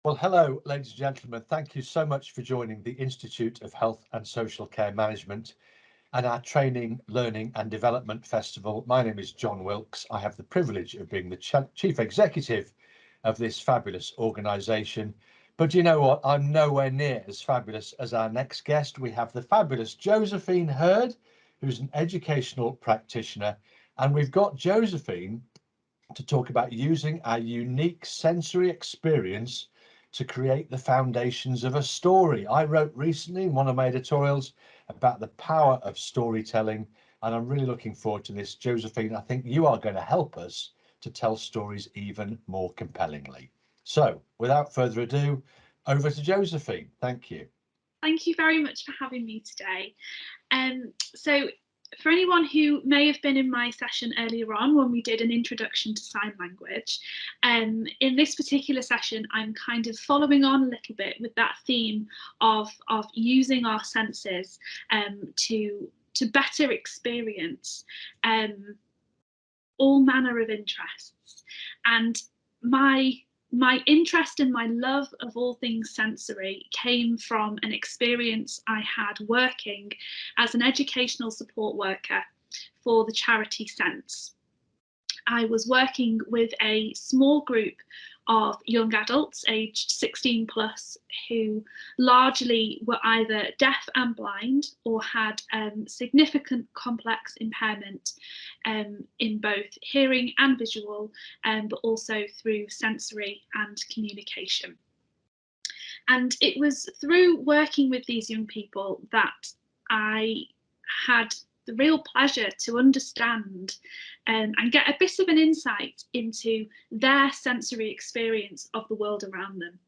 Well, hello, ladies and gentlemen. Thank you so much for joining the Institute of Health and Social Care Management and our Training, Learning and Development Festival. My name is John Wilkes. I have the privilege of being the Chief Executive of this fabulous organisation. But you know what? I'm nowhere near as fabulous as our next guest. We have the fabulous Josephine Hurd, who's an educational practitioner. And we've got Josephine to talk about using our unique sensory experience to create the foundations of a story. I wrote recently in one of my editorials about the power of storytelling, and I'm really looking forward to this. Josephine, I think you are going to help us to tell stories even more compellingly. So without further ado, over to Josephine. Thank you. Thank you very much for having me today. So for anyone who may have been in my session earlier on when we did an introduction to sign language, in this particular session, I'm kind of following on a little bit with that theme of using our senses to better experience all manner of interests. And my interest and my love of all things sensory came from an experience I had working as an educational support worker for the charity Sense. I was working with a small group of young adults aged 16 plus who largely were either deaf and blind or had significant complex impairment in both hearing and visual, but also through sensory and communication. And it was through working with these young people that I had the real pleasure to understand and get a bit of an insight into their sensory experience of the world around them.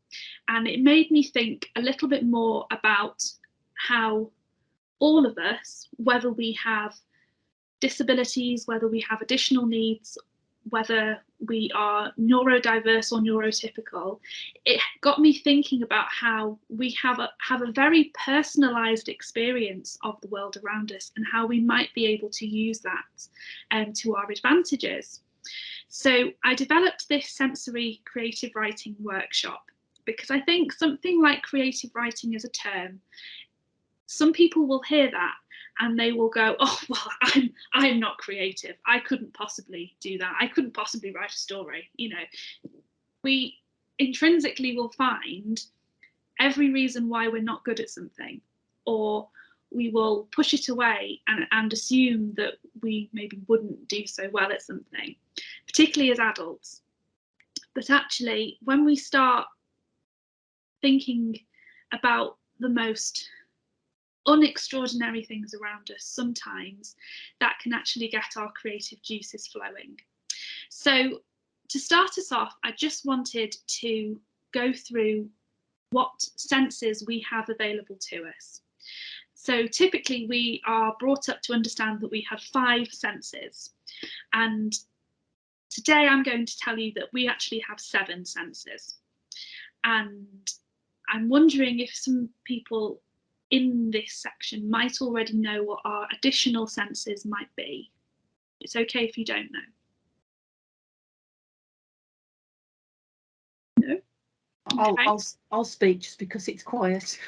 And it made me think a little bit more about how all of us, whether we have disabilities, whether we have additional needs, whether we are neurodiverse or neurotypical, it got me thinking about how we have a very personalized experience of the world around us and how we might be able to use that to our advantages. So I developed this sensory creative writing workshop because I think something like creative writing as a term, some people will hear that and they will go, oh, well, I'm not creative. I couldn't possibly do that. I couldn't possibly write a story. You know, we intrinsically will find every reason why we're not good at something, or we will push it away and assume that we maybe wouldn't do so well at something, particularly as adults. But actually, when we start thinking about the most unextraordinary things around us, sometimes that can actually get our creative juices flowing. So to start us off, I just wanted to go through what senses we have available to us. So typically we are brought up to understand that we have 5 senses, and today I'm going to tell you that we actually have 7 senses. And I'm wondering if some people in this section might already know what our additional senses might be. It's okay if you don't know. No? Okay. I'll speak just because it's quiet.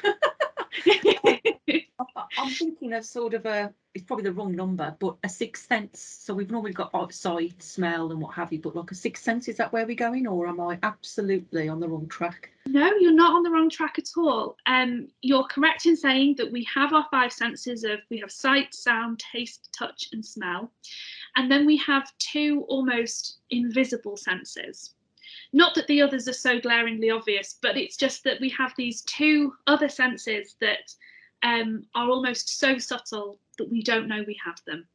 I'm thinking of sort of it's probably the wrong number, but a sixth sense. So we've normally got sight, smell and what have you, but like a sixth sense, is that where we're going, or am I absolutely on the wrong track? No, you're not on the wrong track at all. You're correct in saying that we have our 5 senses we have sight, sound, taste, touch and smell. And then we have 2 almost invisible senses. Not that the others are so glaringly obvious, but it's just that we have these 2 other senses that are almost so subtle that we don't know we have them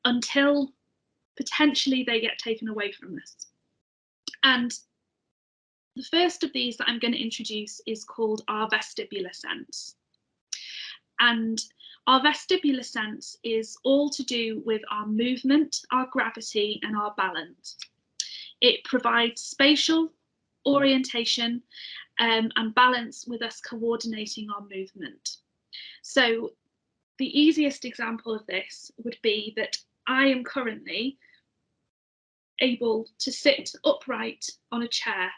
until potentially they get taken away from us. And the first of these that I'm going to introduce is called our vestibular sense. And our vestibular sense is all to do with our movement, our gravity, and our balance. It provides spatial orientation and balance with us coordinating our movement. So the easiest example of this would be that I am currently able to sit upright on a chair,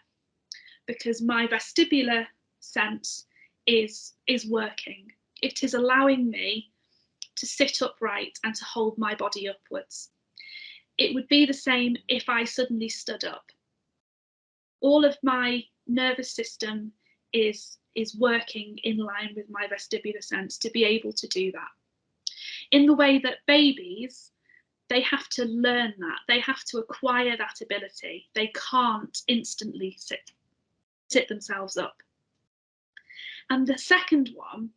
because my vestibular sense is working. It is allowing me to sit upright and to hold my body upwards. It would be the same if I suddenly stood up. All of my nervous system is working in line with my vestibular sense to be able to do that. In the way that babies, they have to learn that. They have to acquire that ability. They can't instantly sit themselves up. And the second one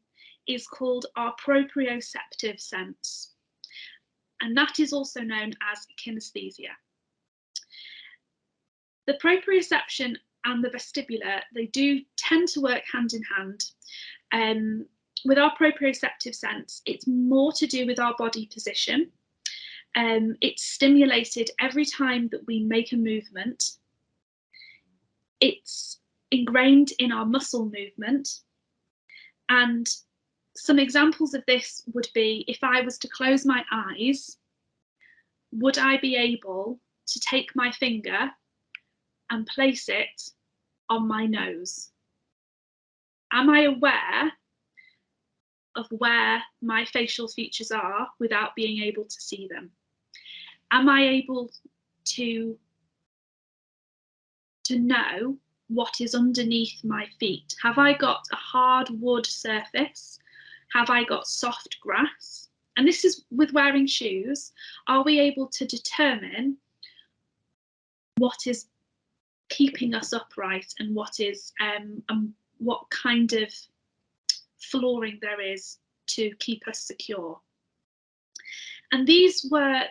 is called our proprioceptive sense. And that is also known as kinesthesia. The proprioception and the vestibular, they do tend to work hand in hand. With our proprioceptive sense, it's more to do with our body position. It's stimulated every time that we make a movement. It's ingrained in our muscle movement. And some examples of this would be, if I was to close my eyes, would I be able to take my finger and place it on my nose? Am I aware of where my facial features are without being able to see them? Am I able to know what is underneath my feet? Have I got a hard wood surface? Have I got soft grass? And this is with wearing shoes. Are we able to determine what is keeping us upright and what kind of flooring there is to keep us secure? And these were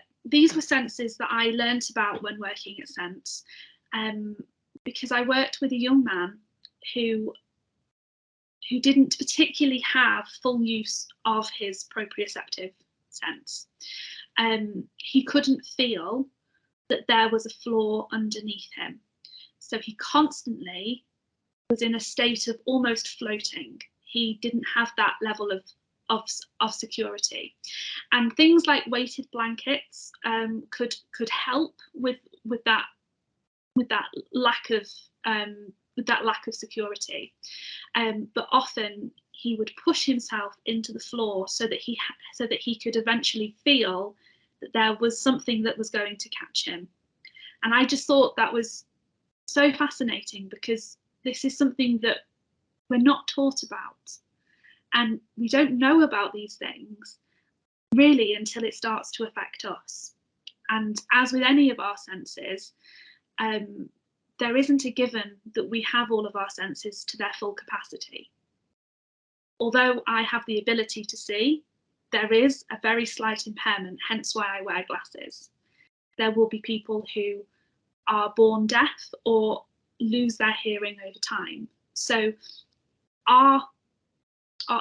senses that I learnt about when working at Sense, because I worked with a young man who didn't particularly have full use of his proprioceptive sense. He couldn't feel that there was a floor underneath him. So he constantly was in a state of almost floating. He didn't have that level of security. And things like weighted blankets could help with that lack of security. But often he would push himself into the floor so that he could eventually feel that there was something that was going to catch him. And I just thought that was so fascinating, because this is something that we're not taught about, and we don't know about these things really until it starts to affect us. And as with any of our senses, there isn't a given that we have all of our senses to their full capacity. Although I have the ability to see, there is a very slight impairment, hence why I wear glasses. There will be people who are born deaf or lose their hearing over time. So our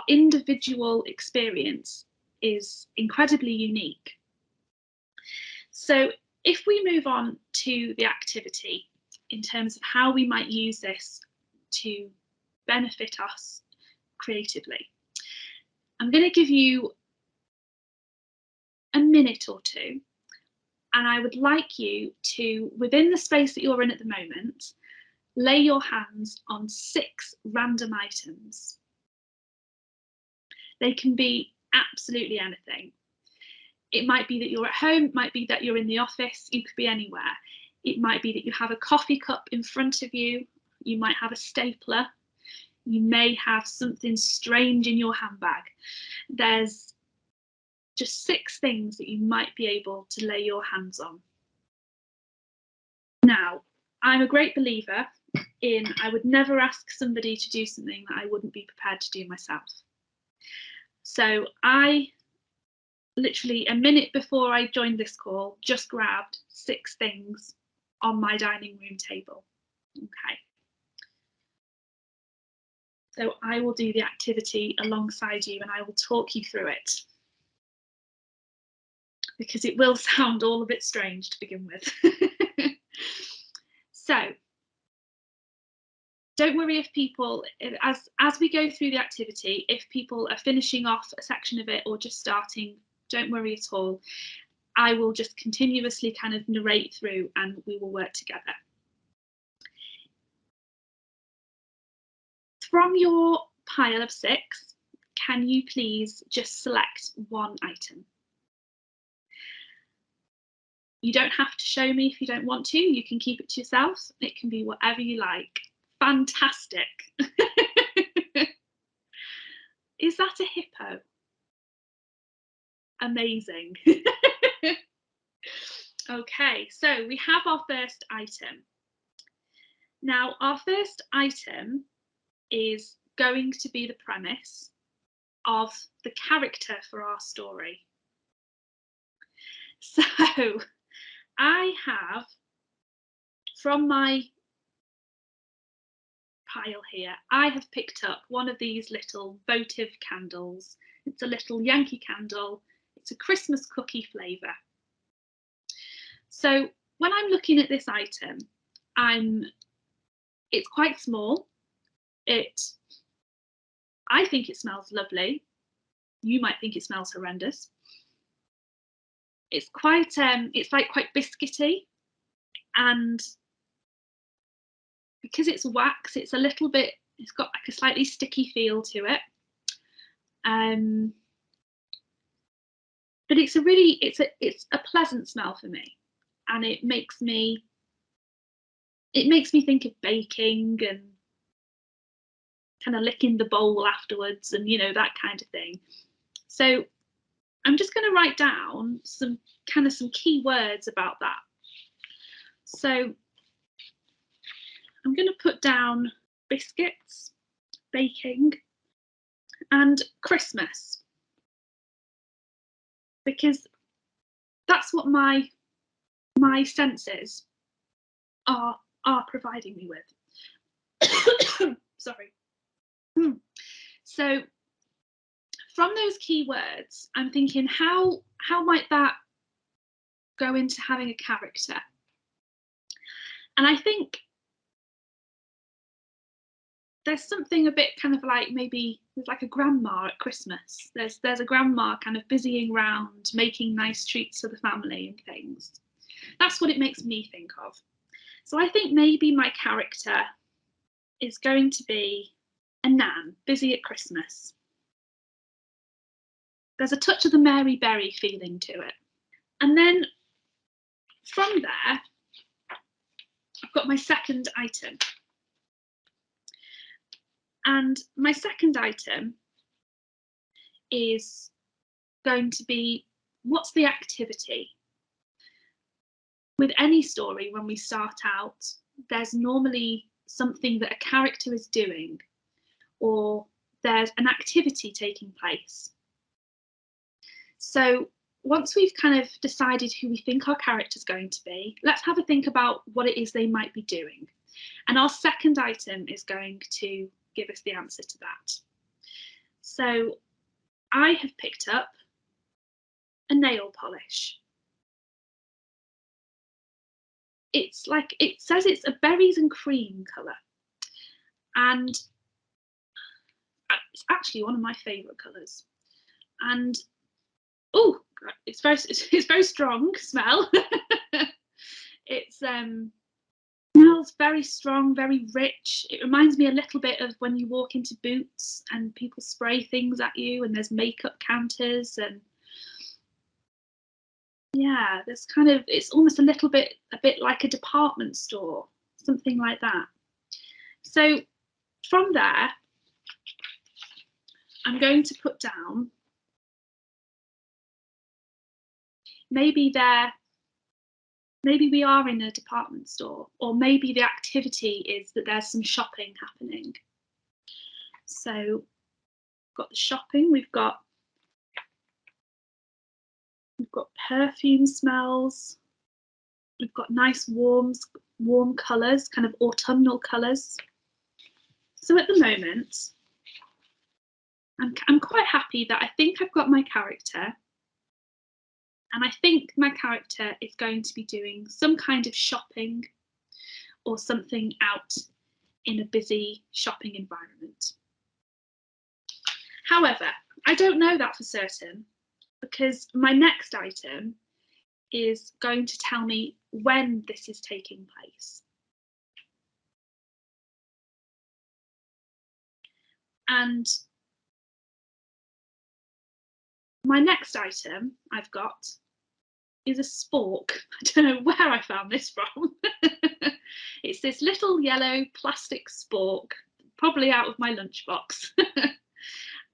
individual experience is incredibly unique. So if we move on to the activity in terms of how we might use this to benefit us creatively, I'm going to give you a minute or two, and I would like you to, within the space that you're in at the moment, lay your hands on 6 random items. They can be absolutely anything. It might be that you're at home, it might be that you're in the office, you could be anywhere. It might be that you have a coffee cup in front of you, you might have a stapler, you may have something strange in your handbag. There's just 6 things that you might be able to lay your hands on. Now, I'm a great believer in, I would never ask somebody to do something that I wouldn't be prepared to do myself. So I literally, a minute before I joined this call, just grabbed 6 things on my dining room table. Okay. So I will do the activity alongside you and I will talk you through it, because it will sound all a bit strange to begin with. So don't worry if people, as we go through the activity, if people are finishing off a section of it or just starting, don't worry at all. I will just continuously kind of narrate through and we will work together. From your pile of 6, can you please just select one item? You don't have to show me if you don't want to. You can keep it to yourself. It can be whatever you like. Fantastic. Is that a hippo? Amazing. Okay, so we have our first item. Now, our first item is going to be the premise of the character for our story. So I have, from my pile here, I have picked up one of these little votive candles. It's a little Yankee candle. It's a Christmas cookie flavour. So when I'm looking at this item, it's quite small. I think it smells lovely. You might think it smells horrendous. It's quite it's like quite biscuity, and because it's wax, it's a little bit, it's got like a slightly sticky feel to it. But it's a pleasant smell for me, and it makes me think of baking and kind of licking the bowl afterwards, and you know, that kind of thing. So I'm just going to write down some key words about that. So I'm going to put down biscuits, baking, and Christmas, because that's what my senses are providing me with. Sorry. So from those key words, I'm thinking, how might that go into having a character? And I think there's something a bit kind of like, maybe there's like a grandma at Christmas. There's a grandma kind of busying round, making nice treats for the family and things. That's what it makes me think of. So I think maybe my character is going to be a nan, busy at Christmas. There's a touch of the Mary Berry feeling to it. And then from there, I've got my second item. And my second item is going to be, what's the activity? With any story, when we start out, there's normally something that a character is doing, or there's an activity taking place. So once we've kind of decided who we think our character's going to be, let's have a think about what it is they might be doing. And our second item is going to give us the answer to that. So I have picked up a nail polish. It's like, it says it's a berries and cream colour, and it's actually one of my favourite colours. And oh, it's very strong smell. It smells very strong, very rich. It reminds me a little bit of when you walk into Boots and people spray things at you, and there's makeup counters, and yeah, there's kind of, it's almost a bit like a department store, something like that. So from there, I'm going to put down, maybe we are in a department store, or maybe the activity is that there's some shopping happening. So we've got the shopping, we've got perfume smells, we've got nice warm colours, kind of autumnal colours. So at the moment, I'm quite happy that I think I've got my character, and I think my character is going to be doing some kind of shopping or something out in a busy shopping environment. However, I don't know that for certain, because my next item is going to tell me when this is taking place. And my next item I've got is a spork. I don't know where I found this from. It's this little yellow plastic spork, probably out of my lunchbox.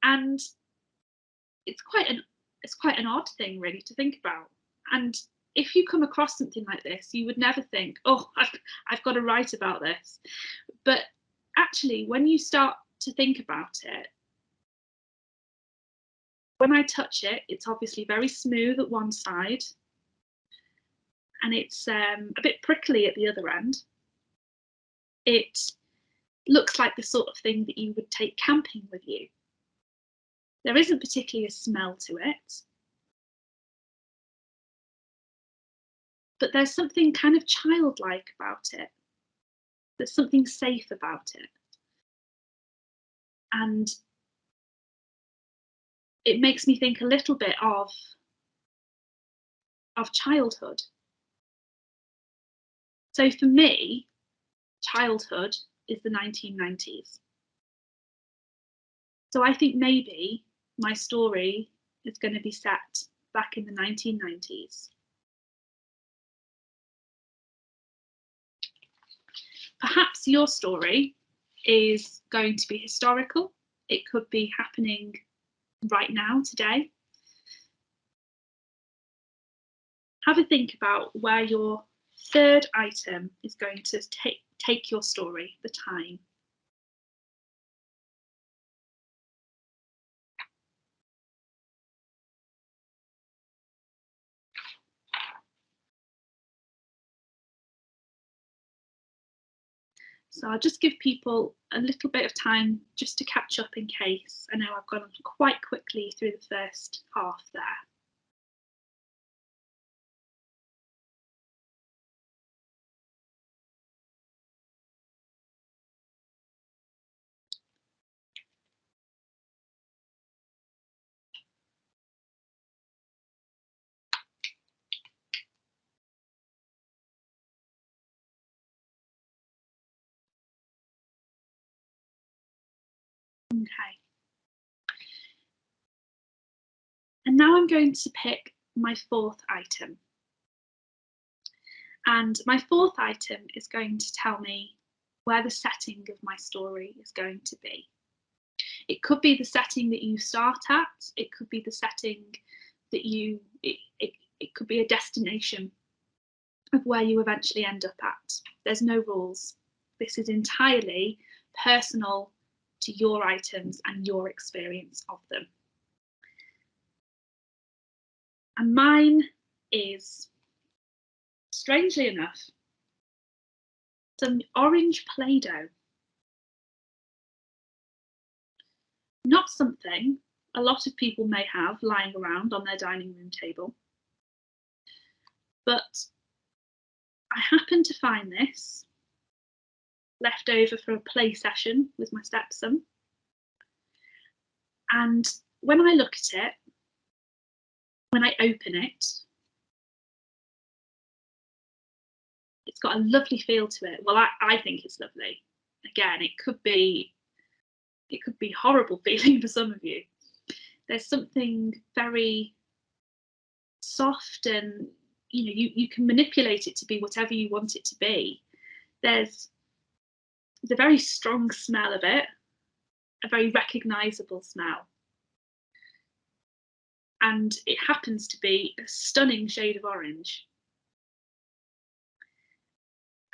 And it's quite an odd thing really to think about. And if you come across something like this, you would never think, oh, I've got to write about this. But actually, when you start to think about it, when I touch it, it's obviously very smooth at one side, and it's a bit prickly at the other end. It looks like the sort of thing that you would take camping with you. There isn't particularly a smell to it, but there's something kind of childlike about it. There's something safe about it. And it makes me think a little bit of childhood. So for me, childhood is the 1990s. So I think maybe my story is going to be set back in the 1990s. Perhaps your story is going to be historical. It could be happening right now, today. Have a think about where your third item is going to take your story, the time. So I'll just give people a little bit of time just to catch up in case. I know I've gone quite quickly through the first half there. Okay. And now I'm going to pick my fourth item. And my fourth item is going to tell me where the setting of my story is going to be. It could be the setting that you start at. It could be the setting that it could be a destination of where you eventually end up at. There's no rules. This is entirely personal to your items and your experience of them. And mine is, strangely enough, some orange Play-Doh. Not something a lot of people may have lying around on their dining room table, but I happened to find this left over for a play session with my stepson. And when I look at it, when I open it, it's got a lovely feel to it. Well, I think it's lovely. Again, it could be horrible feeling for some of you. There's something very soft, and you can manipulate it to be whatever you want it to be. There's the very strong smell of it, a very recognizable smell. And it happens to be a stunning shade of orange.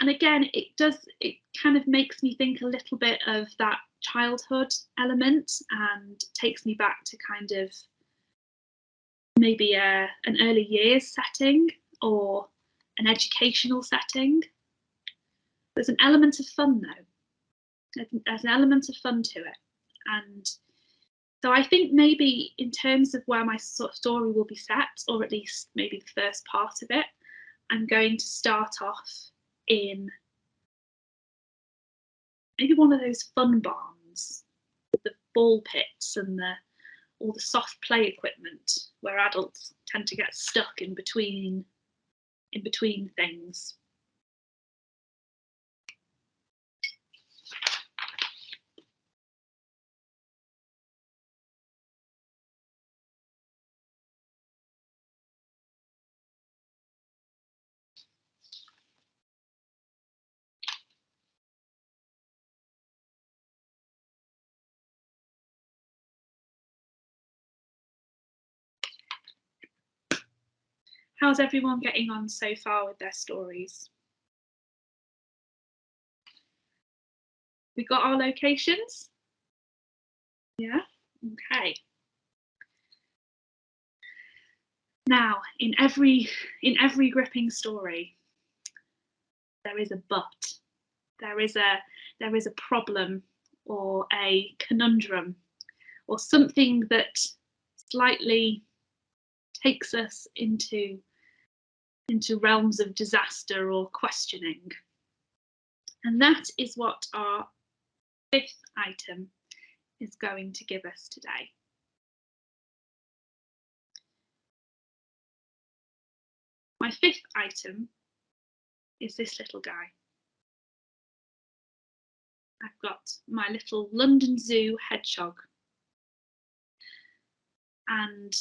And again, it kind of makes me think a little bit of that childhood element and takes me back to kind of maybe an early years setting or an educational setting. There's an element of fun though. There's an element of fun to it. And so I think maybe in terms of where my story will be set, or at least maybe the first part of it, I'm going to start off in maybe one of those fun barns with the ball pits and all the soft play equipment where adults tend to get stuck in between things. How's everyone getting on so far with their stories? We got our locations? Yeah, okay. Now, in every gripping story, there is a but. There is a problem or a conundrum or something that slightly takes us into realms of disaster or questioning. And that is what our fifth item is going to give us today. My fifth item is this little guy. I've got my little London Zoo hedgehog. And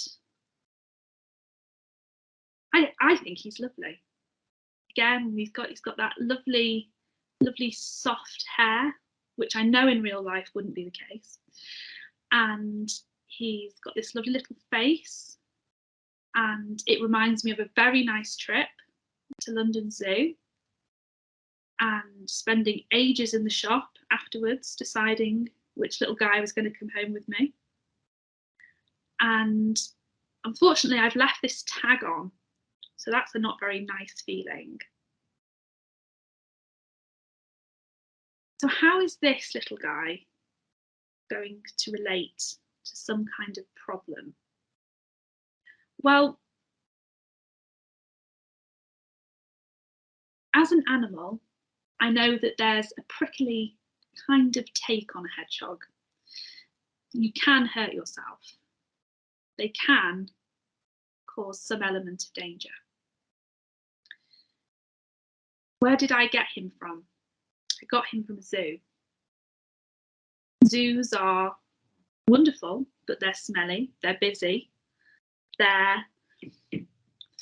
I think he's lovely. Again, he's got that lovely soft hair, which I know in real life wouldn't be the case. And he's got this lovely little face, and it reminds me of a very nice trip to London Zoo and spending ages in the shop afterwards deciding which little guy was going to come home with me. And unfortunately, I've left this tag on, so that's a not very nice feeling. So how is this little guy going to relate to some kind of problem? Well, as an animal, I know that there's a prickly kind of take on a hedgehog. You can hurt yourself. They can cause some element of danger. Where did I get him from? I got him from a zoo. Zoos are wonderful, but they're smelly, they're busy, they're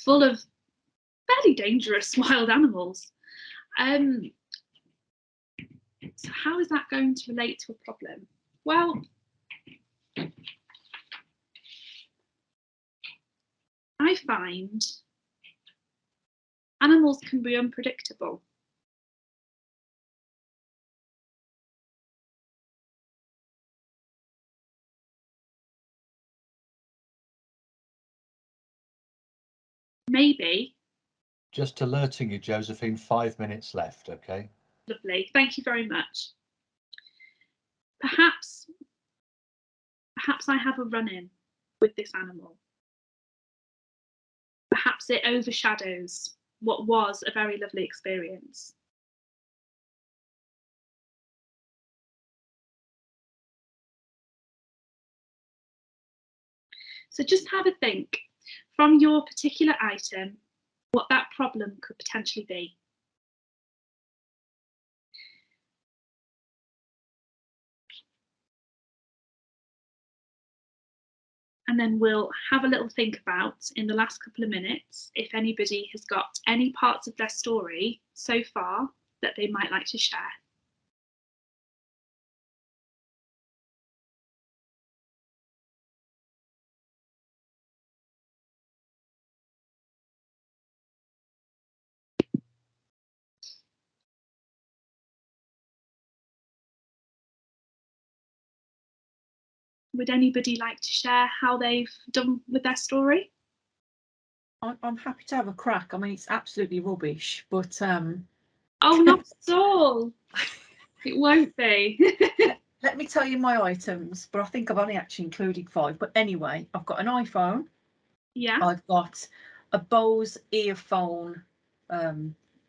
full of fairly dangerous wild animals. So how is that going to relate to a problem? Well, I find animals can be unpredictable. Maybe. Just alerting you, Josephine, 5 minutes left, okay? Lovely, thank you very much. Perhaps I have a run-in with this animal. Perhaps it overshadows what was a very lovely experience. So just have a think from your particular item, what that problem could potentially be. And then we'll have a little think about in the last couple of minutes if anybody has got any parts of their story so far that they might like to share. Would anybody like to share how they've done with their story? I'm happy to have a crack. I mean, it's absolutely rubbish, but Oh, not at all. It won't be. let me tell you my items, but I think I've only actually included 5. But anyway, I've got an iPhone. Yeah. I've got a Bose earphone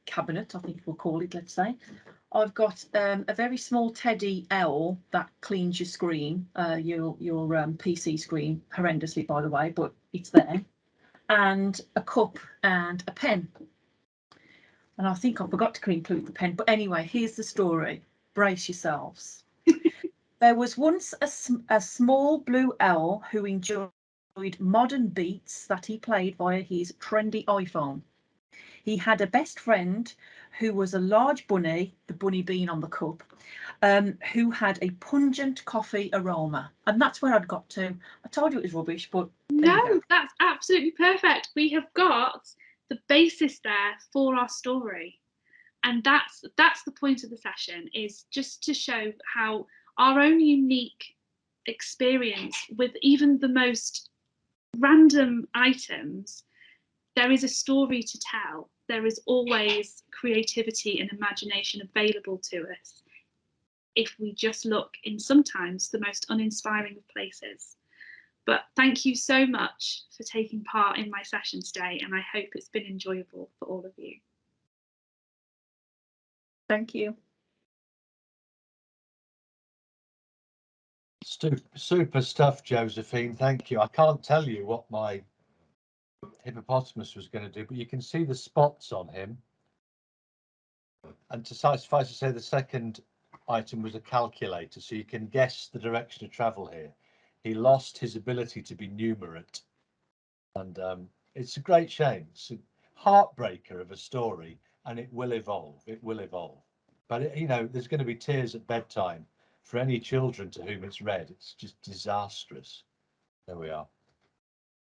cabinet, I think we'll call it, let's say. I've got a very small teddy owl that cleans your screen, your PC screen, horrendously, by the way, but it's there. And a cup and a pen. And I think I forgot to include the pen. But anyway, here's the story. Brace yourselves. There was once a small blue owl who enjoyed modern beats that he played via his trendy iPhone. He had a best friend who was a large bunny, the bunny being on the cup, who had a pungent coffee aroma. And that's where I'd got to. I told you it was rubbish, but there you No, go. that's absolutely perfect. We have got the basis there for our story. And that's the point of the session, is just to show how our own unique experience with even the most random items, there is a story to tell. There is always creativity and imagination available to us if we just look in sometimes the most uninspiring of places. But thank you so much for taking part in my session today, and I hope it's been enjoyable for all of you. Thank you. Super stuff, Josephine. Thank you. I can't tell you what my hippopotamus was going to do, but you can see the spots on him. And to suffice to say, the second item was a calculator, so you can guess the direction of travel here. He lost his ability to be numerate, and it's a great shame. It's a heartbreaker of a story, and it will evolve. It will evolve. But you know, there's going to be tears at bedtime for any children to whom it's read. It's just disastrous. There we are.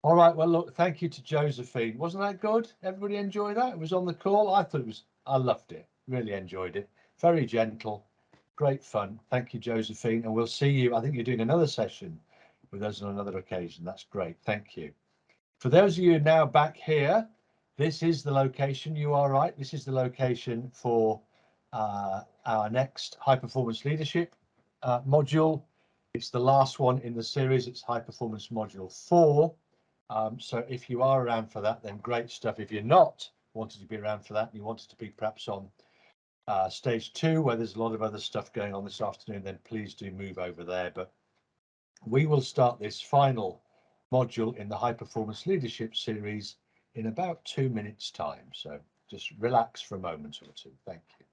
All right. Well, look, thank you to Josephine. Wasn't that good? Everybody enjoy that? It was on the call. I thought it was. I loved it. Really enjoyed it. Very gentle. Great fun. Thank you, Josephine. And we'll see you. I think you're doing another session with us on another occasion. That's great. Thank you. For those of you now back here, this is the location. You are right. This is the location for our next high performance leadership module. It's the last one in the series. It's high performance module 4. So if you are around for that, then great stuff. If you're not wanting to be around for that, and you wanted to be perhaps on stage 2, where there's a lot of other stuff going on this afternoon, then please do move over there. But we will start this final module in the high performance leadership series in about 2 minutes time. So just relax for a moment or two. Thank you.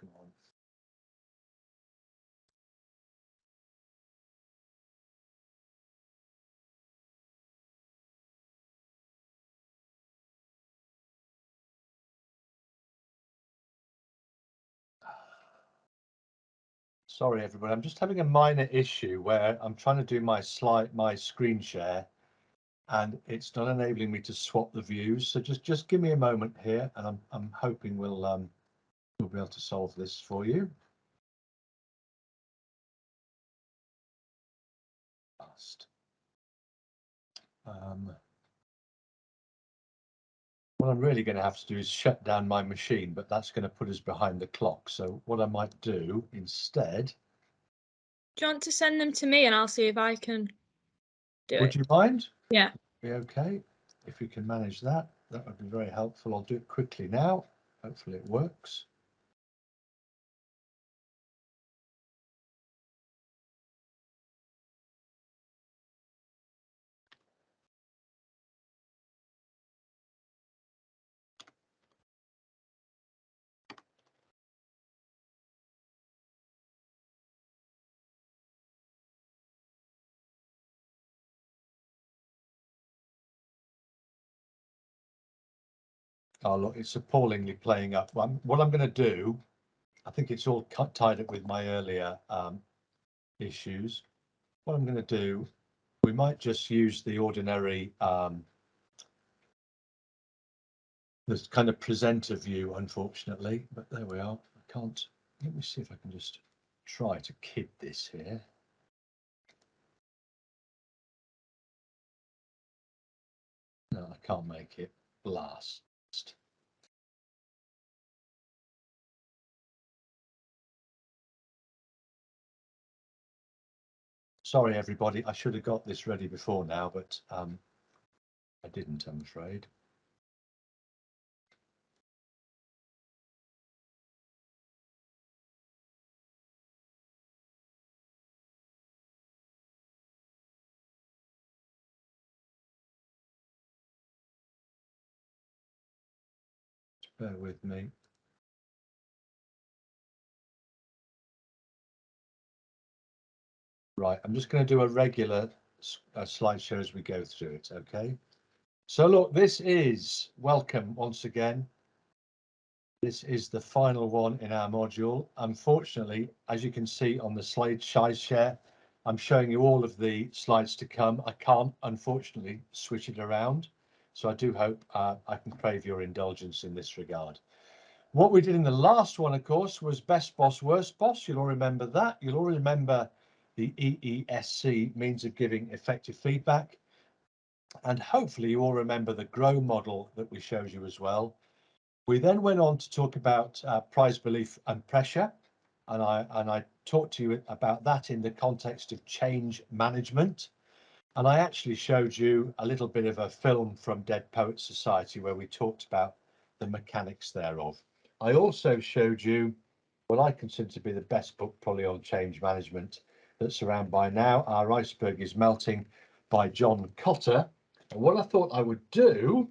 Come on. Sorry, everybody. I'm just having a minor issue where I'm trying to do my screen share, and it's not enabling me to swap the views. So just give me a moment here, and I'm hoping we'll be able to solve this for you. What I'm really going to have to do is shut down my machine, but that's going to put us behind the clock. So what I might do instead. Do you want to send them to me and I'll see if I can do it? Would you mind? Yeah. Be okay. If we can manage that, that would be very helpful. I'll do it quickly now. Hopefully it works. Oh, look, it's appallingly playing up. What I'm going to do, I think it's all tied up with my earlier issues. What I'm going to do, we might just use the ordinary, this kind of presenter view, unfortunately, but there we are. I can't, let me see if I can just try to kid this here. No, I can't make it blast. Sorry, everybody, I should have got this ready before now, but I didn't, I'm afraid. Bear with me. Right, I'm just going to do a regular slideshow as we go through it, okay? So look, this is, welcome once again. This is the final one in our module. Unfortunately, as you can see on the slide share, I'm showing you all of the slides to come. I can't, unfortunately, switch it around. So I do hope I can crave your indulgence in this regard. What we did in the last one, of course, was best boss, worst boss. You'll all remember that. You'll all remember the EESC, means of giving effective feedback. And hopefully you all remember the GROW model that we showed you as well. We then went on to talk about prize belief and pressure. And I talked to you about that in the context of change management. And I actually showed you a little bit of a film from Dead Poets Society where we talked about the mechanics thereof. I also showed you what I consider to be the best book probably on change management that's around by now. Our Iceberg is Melting by John Cotter. And what I thought I would do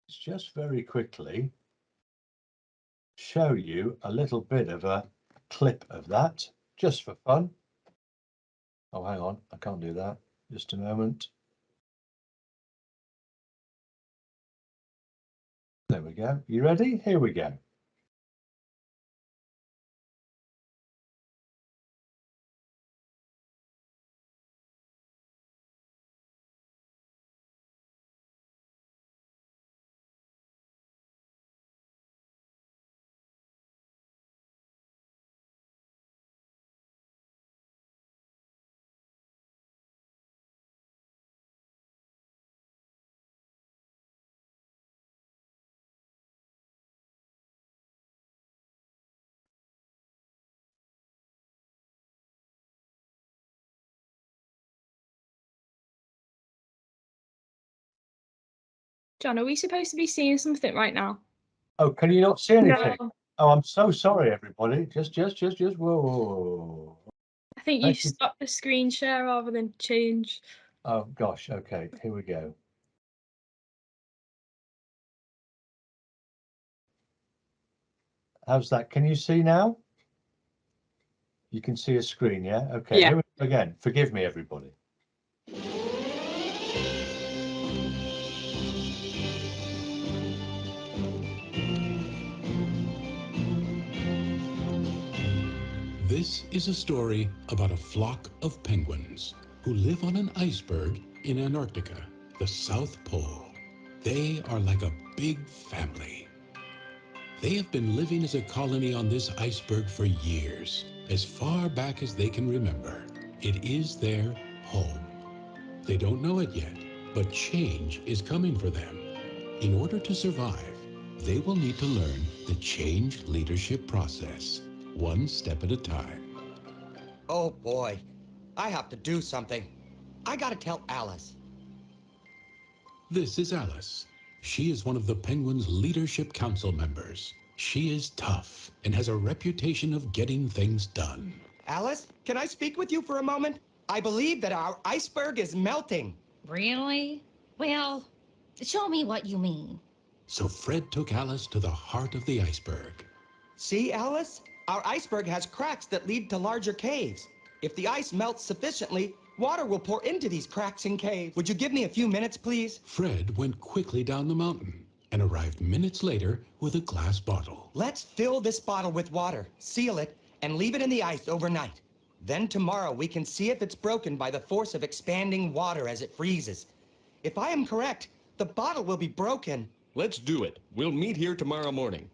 is just very quickly show you a little bit of a clip of that just for fun. Oh, hang on, I can't do that. Just a moment. There we go. You ready? Here we go. John, are we supposed to be seeing something right now? Oh, can you not see anything? No. Oh, I'm so sorry, everybody. Just, whoa. I think you Thank you. stopped the screen share rather than change. Oh, gosh. Okay, here we go. How's that? Can you see now? You can see a screen, yeah? Okay, Yeah. here we go again. Forgive me, everybody. This is a story about a flock of penguins who live on an iceberg in Antarctica, the South Pole. They are like a big family. They have been living as a colony on this iceberg for years, as far back as they can remember. It is their home. They don't know it yet, but change is coming for them. In order to survive, they will need to learn the change leadership process, one step at a time. Oh boy, I have to do something. I gotta tell Alice. This is Alice. She is one of the Penguins' Leadership Council members. She is tough and has a reputation of getting things done. Alice, can I speak with you for a moment? I believe that our iceberg is melting. Really? Well, show me what you mean. So Fred took Alice to the heart of the iceberg. See, Alice? Our iceberg has cracks that lead to larger caves. If the ice melts sufficiently, water will pour into these cracks and caves. Would you give me a few minutes, please? Fred went quickly down the mountain. and arrived minutes later with a glass bottle. Let's fill this bottle with water, seal it, and leave it in the ice overnight. Then tomorrow we can see if it's broken by the force of expanding water as it freezes. If I am correct, the bottle will be broken. Let's do it. We'll meet here tomorrow morning.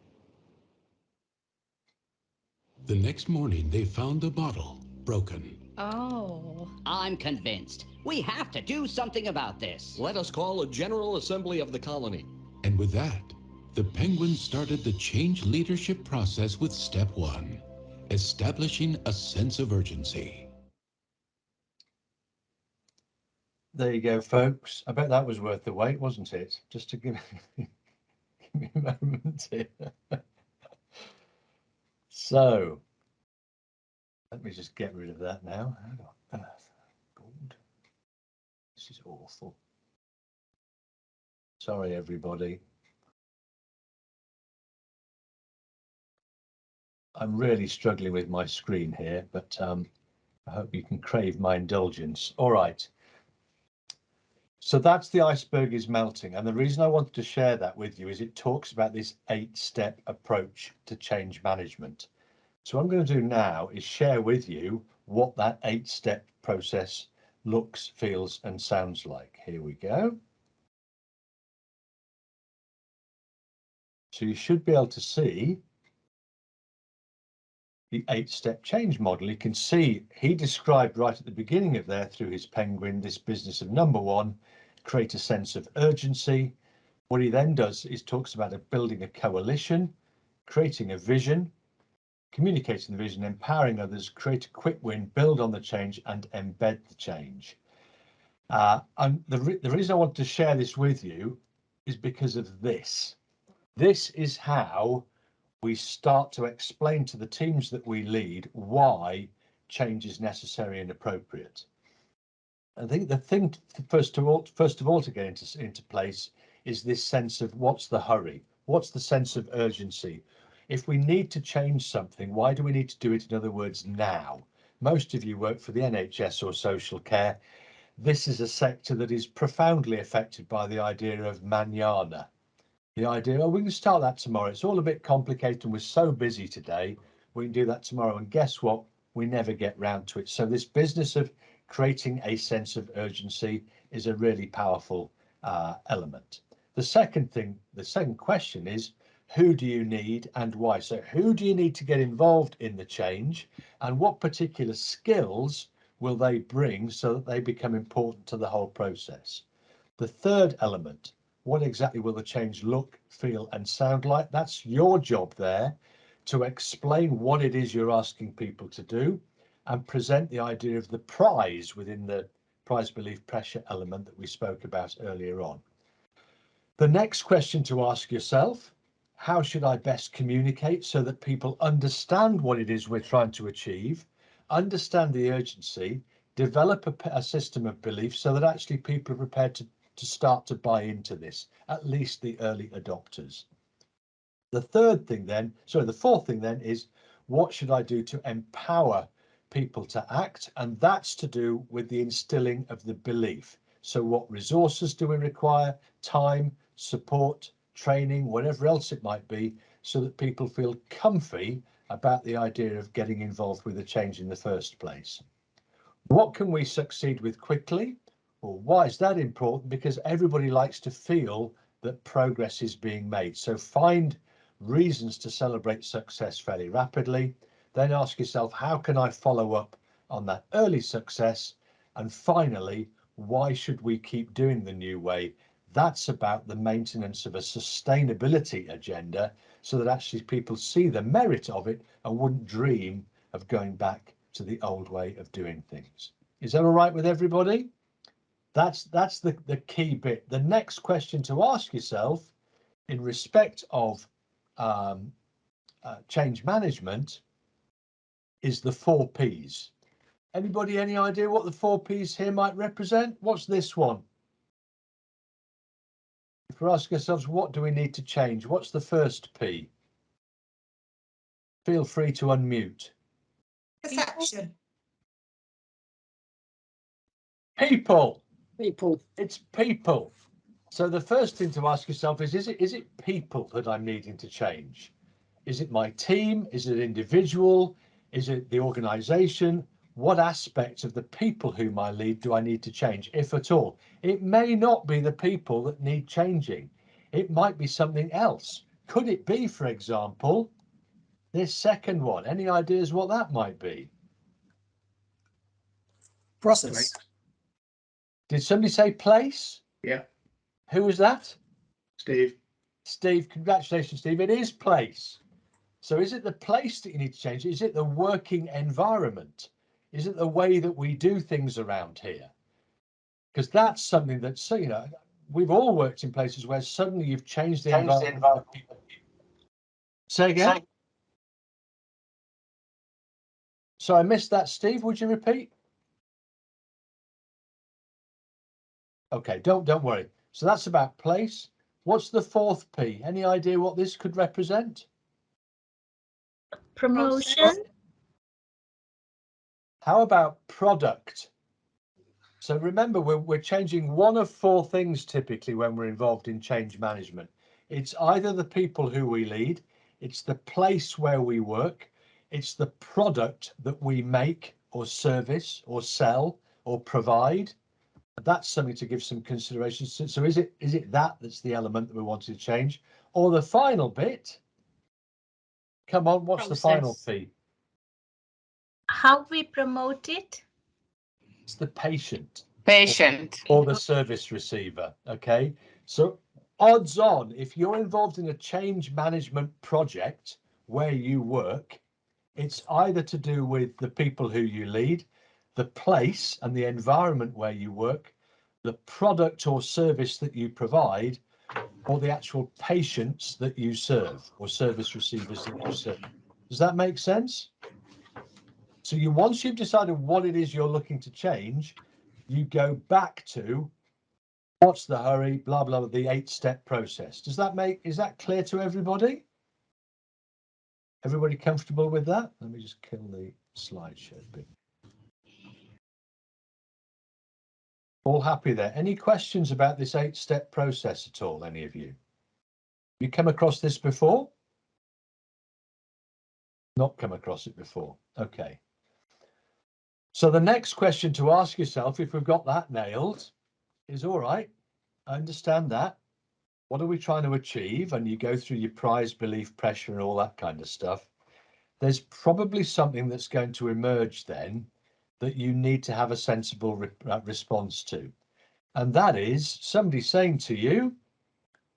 The next morning, they found the bottle broken. Oh. I'm convinced. We have to do something about this. Let us call a general assembly of the colony. And with that, the Penguins started the change leadership process with step 1, establishing a sense of urgency. There you go, folks. I bet that was worth the wait, wasn't it? Just to give me a moment here. So, let me just get rid of that now. Hang on. God. This is awful. Sorry, everybody. I'm really struggling with my screen here, but I hope you can crave my indulgence. All right. So that's the iceberg is melting. And the reason I wanted to share that with you is it talks about this 8-step approach to change management. So what I'm going to do now is share with you what that 8-step process looks, feels, and sounds like. Here we go. So you should be able to see the 8-step change model. You can see he described right at the beginning of there through his penguin, this business of number 1, create a sense of urgency. What he then does is talks about building a coalition, creating a vision, communicating the vision, empowering others, create a quick win, build on the change, and embed the change. And the reason I want to share this with you is because of this. This is how we start to explain to the teams that we lead why change is necessary and appropriate. I think the thing first of all to get into place is this sense of what's the hurry, what's the sense of urgency. If we need to change something, why do we need to do it, in other words, now? Most of you work for the NHS or social care. This is a sector that is profoundly affected by the idea of manana. The idea, oh, we can start that tomorrow. It's all a bit complicated and we're so busy today. We can do that tomorrow. And guess what? We never get round to it. So this business of creating a sense of urgency is a really powerful element. The second question is, who do you need and why? So who do you need to get involved in the change, and what particular skills will they bring so that they become important to the whole process? The third element, what exactly will the change look, feel and sound like? That's your job there, to explain what it is you're asking people to do and present the idea of the prize within the prize, belief, pressure element that we spoke about earlier on. The next question to ask yourself, how should I best communicate so that people understand what it is we're trying to achieve, understand the urgency, develop a system of belief so that actually people are prepared to start to buy into this, at least the early adopters. The fourth thing then is, what should I do to empower people to act? And that's to do with the instilling of the belief. So what resources do we require? Time, support, training, whatever else it might be, so that people feel comfy about the idea of getting involved with the change in the first place. What can we succeed with quickly? Well, why is that important? Because everybody likes to feel that progress is being made. So find reasons to celebrate success fairly rapidly. Then ask yourself, how can I follow up on that early success? And finally, why should we keep doing the new way? That's about the maintenance of a sustainability agenda so that actually people see the merit of it and wouldn't dream of going back to the old way of doing things. Is that all right with everybody? That's the key bit. The next question to ask yourself in respect of change management is the 4 Ps. Anybody any idea what the 4 Ps here might represent? What's this one? If we're asking ourselves, what do we need to change? What's the first P? Feel free to unmute. Perception. People. People. It's people. So the first thing to ask yourself is it people that I'm needing to change? Is it my team? Is it individual? Is it the organization? What aspects of the people whom I lead do I need to change, if at all? It may not be the people that need changing. It might be something else. Could it be, for example, this second one? Any ideas what that might be? Process. Did somebody say place? Yeah. Who was that? Steve. Steve, congratulations, Steve. It is place. So is it the place that you need to change? Is it the working environment? Is it the way that we do things around here? Because that's something that, so, you know, we've all worked in places where suddenly you've changed the environment. Say again? So I missed that, Steve. Would you repeat? Okay, don't worry. So that's about place. What's the fourth P? Any idea what this could represent? Promotion. How about product? So remember, we're changing one of four things typically when we're involved in change management. It's either the people who we lead, it's the place where we work, it's the product that we make or service or sell or provide. That's something to give some consideration. So is it that's the element that we want to change? Or the final bit? Come on, what's the final P? How we promote it? It's the patient. Patient. Or the service receiver. Okay. So odds on, if you're involved in a change management project where you work, it's either to do with the people who you lead, the place and the environment where you work, the product or service that you provide, or the actual patients that you serve or service receivers that you serve. Does that make sense? So once you've decided what it is you're looking to change, you go back to what's the hurry, blah, blah, the 8-step process. Is that clear to everybody? Everybody comfortable with that? Let me just kill the slideshow bit. All happy there? Any questions about this 8-step process at all, any of you? You come across this before? Not come across it before. Okay. So the next question to ask yourself, if we've got that nailed, is all right, I understand that. What are we trying to achieve? And you go through your prize, belief, pressure, and all that kind of stuff. There's probably something that's going to emerge then that you need to have a sensible response to. And that is somebody saying to you,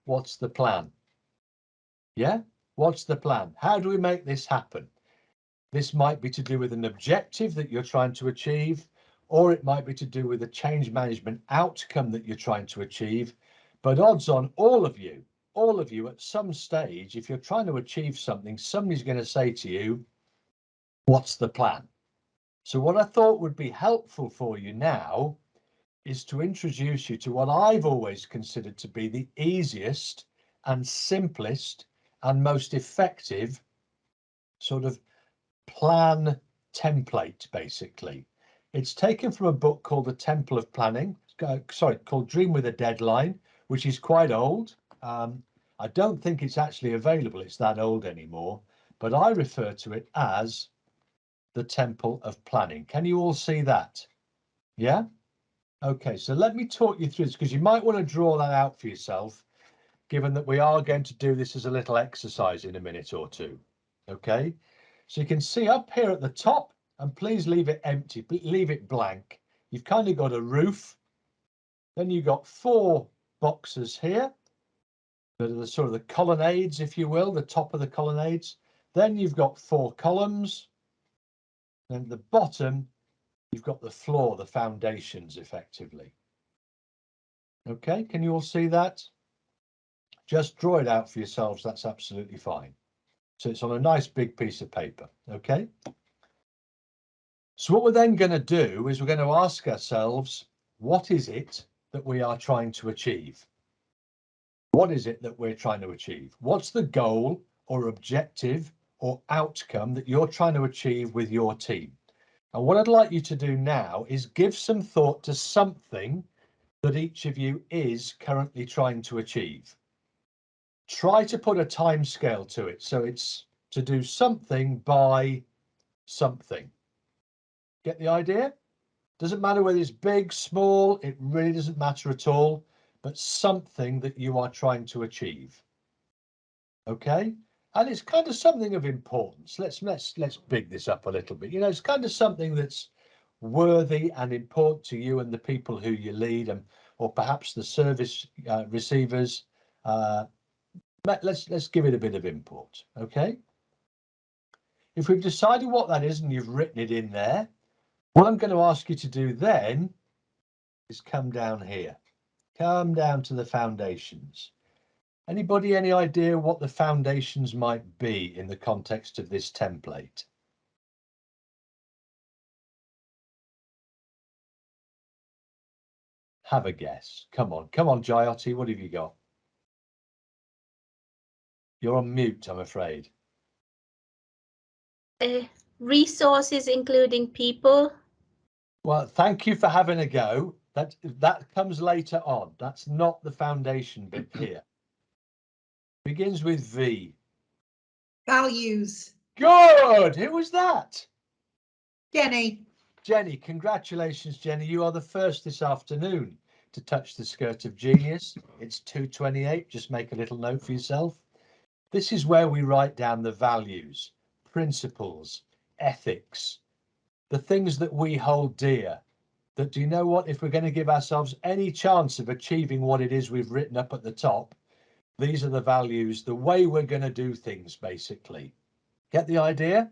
what's the plan? Yeah, what's the plan? How do we make this happen? This might be to do with an objective that you're trying to achieve, or it might be to do with a change management outcome that you're trying to achieve. But odds on all of you at some stage, if you're trying to achieve something, somebody's going to say to you, what's the plan? So what I thought would be helpful for you now is to introduce you to what I've always considered to be the easiest and simplest and most effective sort of plan template, basically. It's taken from a book called The Temple of Planning, called Dream with a Deadline, which is quite old. I don't think it's actually available. It's that old anymore, but I refer to it as The Temple of Planning. Can you all see that? Yeah? Okay, so let me talk you through this because you might want to draw that out for yourself, given that we are going to do this as a little exercise in a minute or two. Okay, so you can see up here at the top, and please leave it empty, leave it blank. You've kind of got a roof, then you've got 4 boxes here that are the sort of the colonnades, if you will, the top of the colonnades. Then you've got 4 columns, and at the bottom you've got the floor, the foundations, effectively. Okay, can you all see that? Just draw it out for yourselves, that's absolutely fine. So it's on a nice big piece of paper, okay? So what we're then going to do is we're going to ask ourselves, what is it that we are trying to achieve? What is it that we're trying to achieve? What's the goal or objective or outcome that you're trying to achieve with your team? And what I'd like you to do now is give some thought to something that each of you is currently trying to achieve. Try to put a time scale to it. So it's to do something by something. Get the idea? Doesn't matter whether it's big, small, it really doesn't matter at all, but something that you are trying to achieve. Okay? And it's kind of something of importance. Let's big this up a little bit. You know, it's kind of something that's worthy and important to you and the people who you lead, and or perhaps the service receivers. Let's give it a bit of import. Okay? If we've decided what that is and you've written it in there, what I'm going to ask you to do then is come down here. Come down to the foundations. Anybody any idea what the foundations might be in the context of this template? Have a guess. Come on, Jyoti, what have you got? You're on mute, I'm afraid. Resources including people. Well, thank you for having a go. That comes later on. That's not the foundation bit here. Begins with V. Values. Good. Who was that? Jenny. Jenny, congratulations, Jenny. You are the first this afternoon to touch the skirt of genius. It's 2:28. Just make a little note for yourself. This is where we write down the values, principles, ethics, the things that we hold dear. That, do you know what? If we're going to give ourselves any chance of achieving what it is we've written up at the top, these are the values, the way we're going to do things, basically. Get the idea?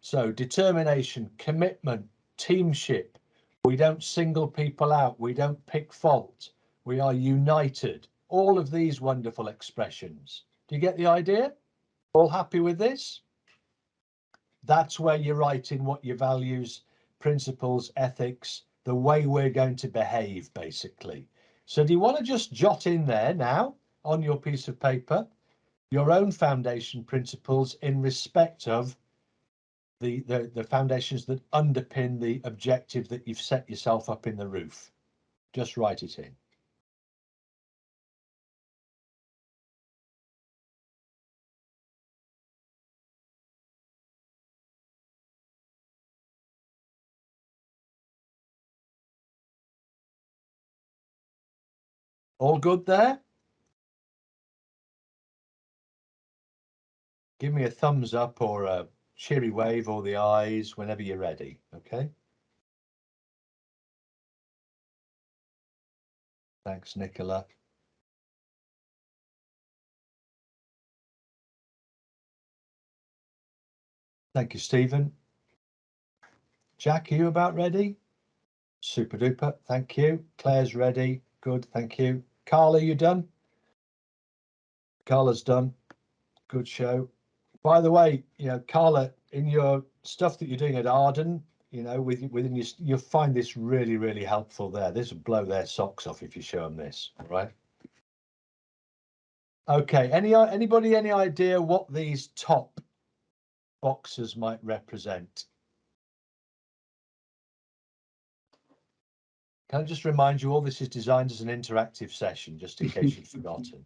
So determination, commitment, teamship. We don't single people out. We don't pick fault. We are united. All of these wonderful expressions. Do you get the idea? All happy with this? That's where you're writing what your values, principles, ethics, the way we're going to behave, basically. So do you want to just jot in there now on your piece of paper your own foundation principles in respect of the foundations that underpin the objective that you've set yourself up in the roof? Just write it in. All good there? Give me a thumbs up or a cheery wave or the eyes whenever you're ready, okay? Thanks, Nicola. Thank you, Stephen. Jack, are you about ready? Super duper, thank you. Claire's ready, good, thank you. Carla, you done? Carla's done, good show. By the way, you know, Carla, in your stuff that you're doing at Arden, you know, within your, you'll find this really, really helpful there. This will blow their socks off if you show them this, all right? Okay, anybody any idea what these top boxes might represent? Can I just remind you all this is designed as an interactive session, just in case you'd forgotten.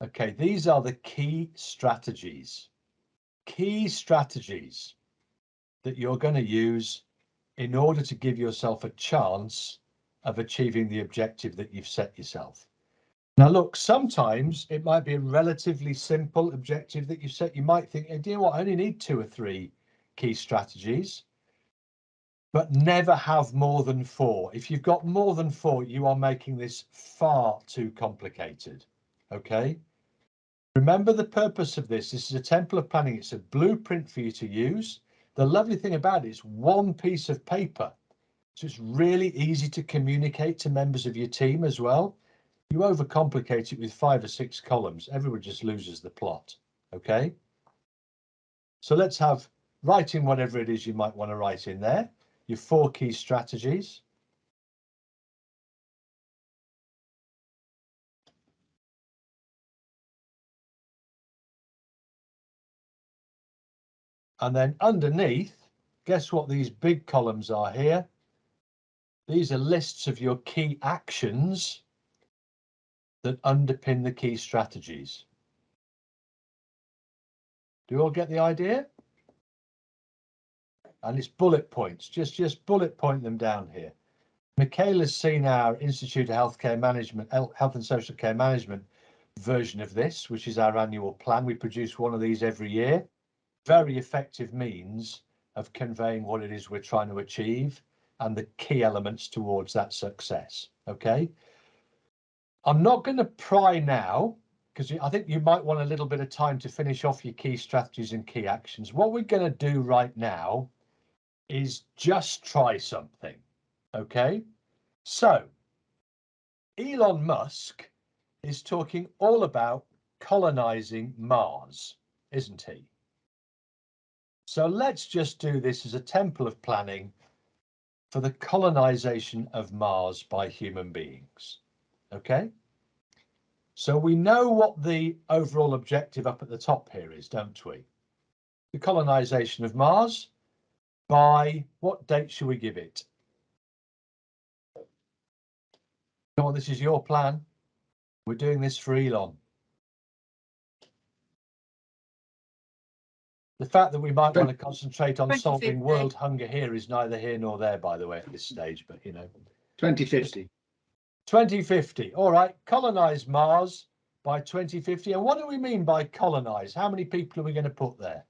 Okay, these are the key strategies that you're going to use in order to give yourself a chance of achieving the objective that you've set yourself. Now, look, sometimes it might be a relatively simple objective that you've set. You might think, hey, do you know what, I only need 2 or 3 key strategies, but never have more than 4. If you've got more than 4, you are making this far too complicated, okay? Remember the purpose of this. This is a temple of planning. It's a blueprint for you to use. The lovely thing about it is one piece of paper. So it's really easy to communicate to members of your team as well. You overcomplicate it with 5 or 6 columns. Everyone just loses the plot. Okay. So let's have writing whatever it is you might want to write in there. Your 4 key strategies. And then underneath, guess what these big columns are here? These are lists of your key actions that underpin the key strategies. Do you all get the idea? And it's bullet points, just bullet point them down here. Michaela's seen our Institute of Healthcare Management, Health and Social Care Management version of this, which is our annual plan. We produce one of these every year. Very effective means of conveying what it is we're trying to achieve and the key elements towards that success. Okay. I'm not going to pry now, because I think you might want a little bit of time to finish off your key strategies and key actions. What we're going to do right now is just try something. Okay. So Elon Musk is talking all about colonizing Mars, isn't he? So let's just do this as a temple of planning for the colonization of Mars by human beings. Okay. So we know what the overall objective up at the top here is, don't we? The colonization of Mars by what date should we give it? Come on, this is your plan. We're doing this for Elon. The fact that we might want to concentrate on solving world hunger here is neither here nor there, by the way, at this stage, but you know. 2050. 2050. All right, colonize Mars by 2050. And what do we mean by colonize? How many people are we going to put there?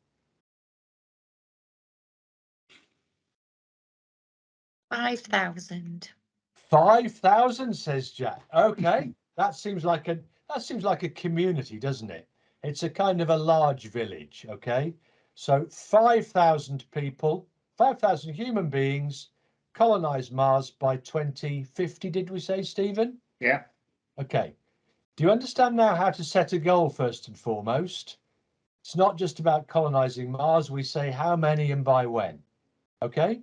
5,000. 5,000, says Jack. Okay, that seems like a community, doesn't it? It's a kind of a large village. Okay, so 5,000 people, 5,000 human beings colonize Mars by 2050. Did we say, Stephen? Yeah. Okay. Do you understand now how to set a goal first and foremost? It's not just about colonizing Mars. We say how many and by when. Okay.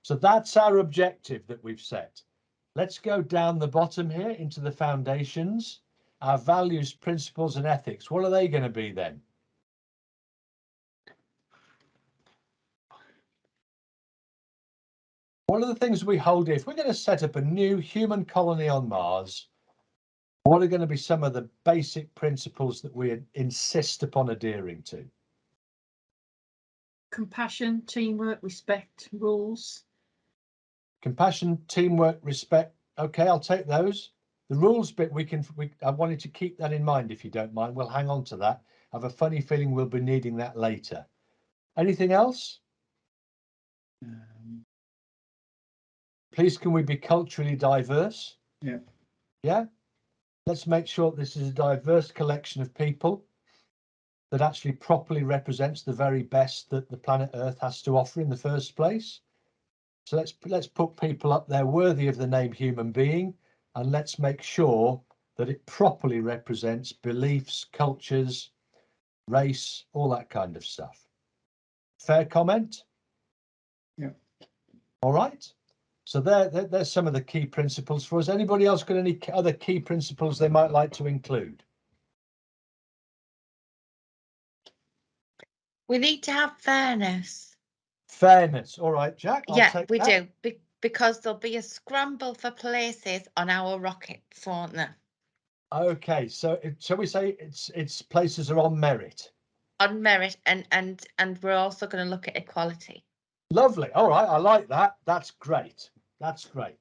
So that's our objective that we've set. Let's go down the bottom here into the foundations, our values, principles, and ethics. What are they going to be then? What are the things we hold if we're going to set up a new human colony on Mars? What are going to be some of the basic principles that we insist upon adhering to? Compassion, teamwork, respect, rules. Compassion, teamwork, respect. Okay, I'll take those. The rules bit, I wanted to keep that in mind, if you don't mind. We'll hang on to that. I have a funny feeling we'll be needing that later. Anything else? Please, can we be culturally diverse? Yeah. Yeah. Let's make sure this is a diverse collection of people that actually properly represents the very best that the planet Earth has to offer in the first place. So let's put people up there worthy of the name human being, and let's make sure that it properly represents beliefs, cultures, race, all that kind of stuff. Fair comment? Yeah. All right. So there's some of the key principles for us. Anybody else got any other key principles they might like to include? We need to have fairness. Fairness. All right, Jack. Yeah, we do. Because there'll be a scramble for places on our rockets, won't there? Okay, so shall we say its places are on merit? On merit, and we're also going to look at equality. Lovely. All right, I like that. That's great. That's great.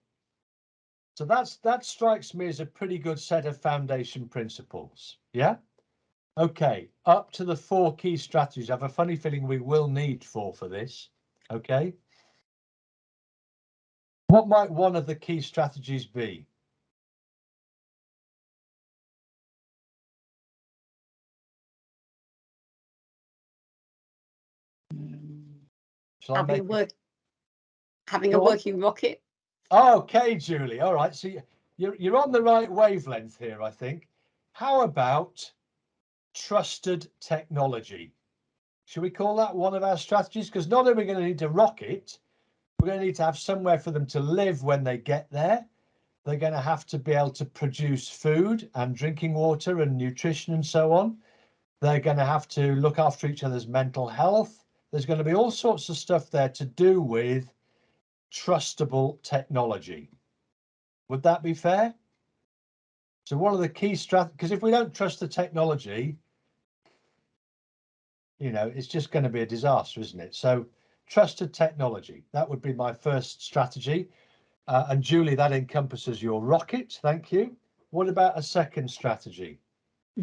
So that strikes me as a pretty good set of foundation principles. Yeah. Okay, up to the 4 key strategies. I have a funny feeling we will need 4 for this. Okay. What might one of the key strategies be? Having a working rocket. Okay, Julie. All right. So you're on the right wavelength here, I think. How about trusted technology? Should we call that one of our strategies? Because not only are we going to need a rocket, we're going to need to have somewhere for them to live when they get there. They're going to have to be able to produce food and drinking water and nutrition and so on. They're going to have to look after each other's mental health. there's going to be all sorts of stuff there to do with trustable technology. Would that be fair? So one of the key because if we don't trust the technology, you know, it's just going to be a disaster, isn't it? So trusted technology, that would be my first strategy. And Julie, that encompasses your rocket. Thank you. What about a second strategy?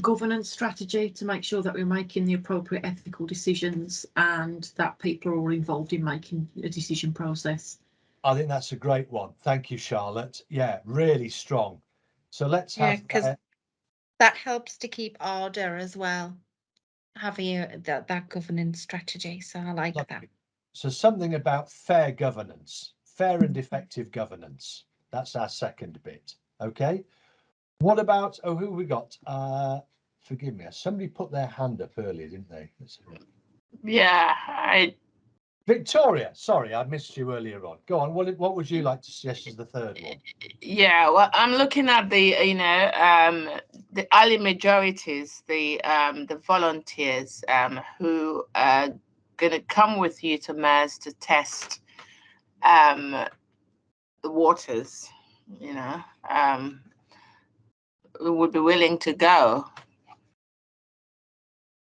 Governance strategy, to make sure that we're making the appropriate ethical decisions and that people are all involved in making a decision process. I think that's a great one. Thank you, Charlotte. Yeah, really strong. So let's have because that helps to keep order as well, having that governance strategy. So I like that. So something about fair governance, fair and effective governance. That's our second bit. Okay. What about, oh, who have we got? Forgive me, somebody put their hand up earlier, didn't they? Yeah, Victoria, sorry, I missed you earlier on. Go on, what would you like to suggest as the third one? Yeah, well, I'm looking at the, the early majorities, the volunteers who are going to come with you to Mars to test the waters, who would be willing to go.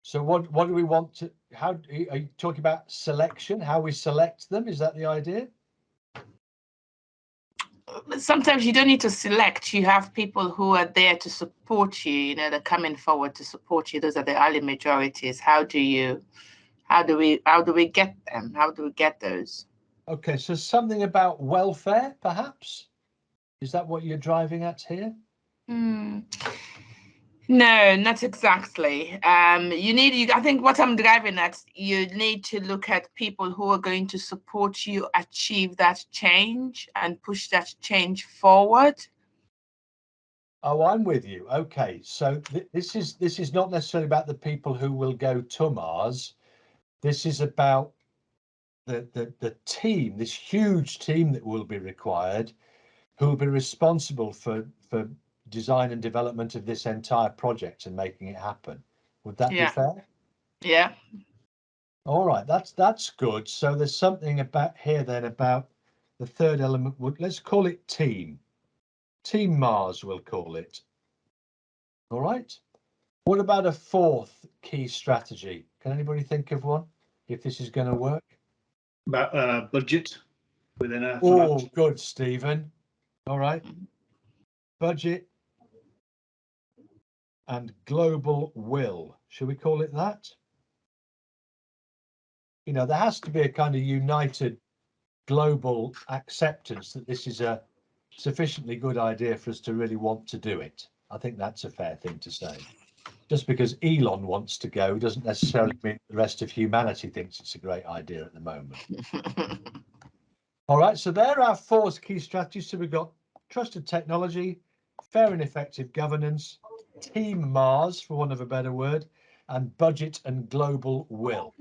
So what do we want to, how are you talking about selection, how we select them? Is that the idea? Sometimes you don't need to select. You have people who are there to support you, they're coming forward to support you. Those are the early majorities. How do we get them? How do we get those? Okay, so something about welfare, perhaps? Is that what you're driving at here? No, not exactly. I think what I'm driving at, you need to look at people who are going to support you achieve that change and push that change forward. Oh, I'm with you. Okay, so this is not necessarily about the people who will go to Mars. This is about the team, this huge team that will be required, who will be responsible for design and development of this entire project and making it happen. Would that be fair? Yeah. All right, that's good. So there's something about here then about the third element. Let's call it team. Team Mars, we'll call it. All right. What about a fourth key strategy? Can anybody think of one, if this is going to work? About budget within a Oh, good, Stephen. All right. Budget and global will. Should we call it that? There has to be a kind of united global acceptance that this is a sufficiently good idea for us to really want to do it. I think that's a fair thing to say. Just because Elon wants to go doesn't necessarily mean the rest of humanity thinks it's a great idea at the moment. All right, so there are four key strategies. So we've got trusted technology, fair and effective governance, Team Mars, for want of a better word, and budget and global will.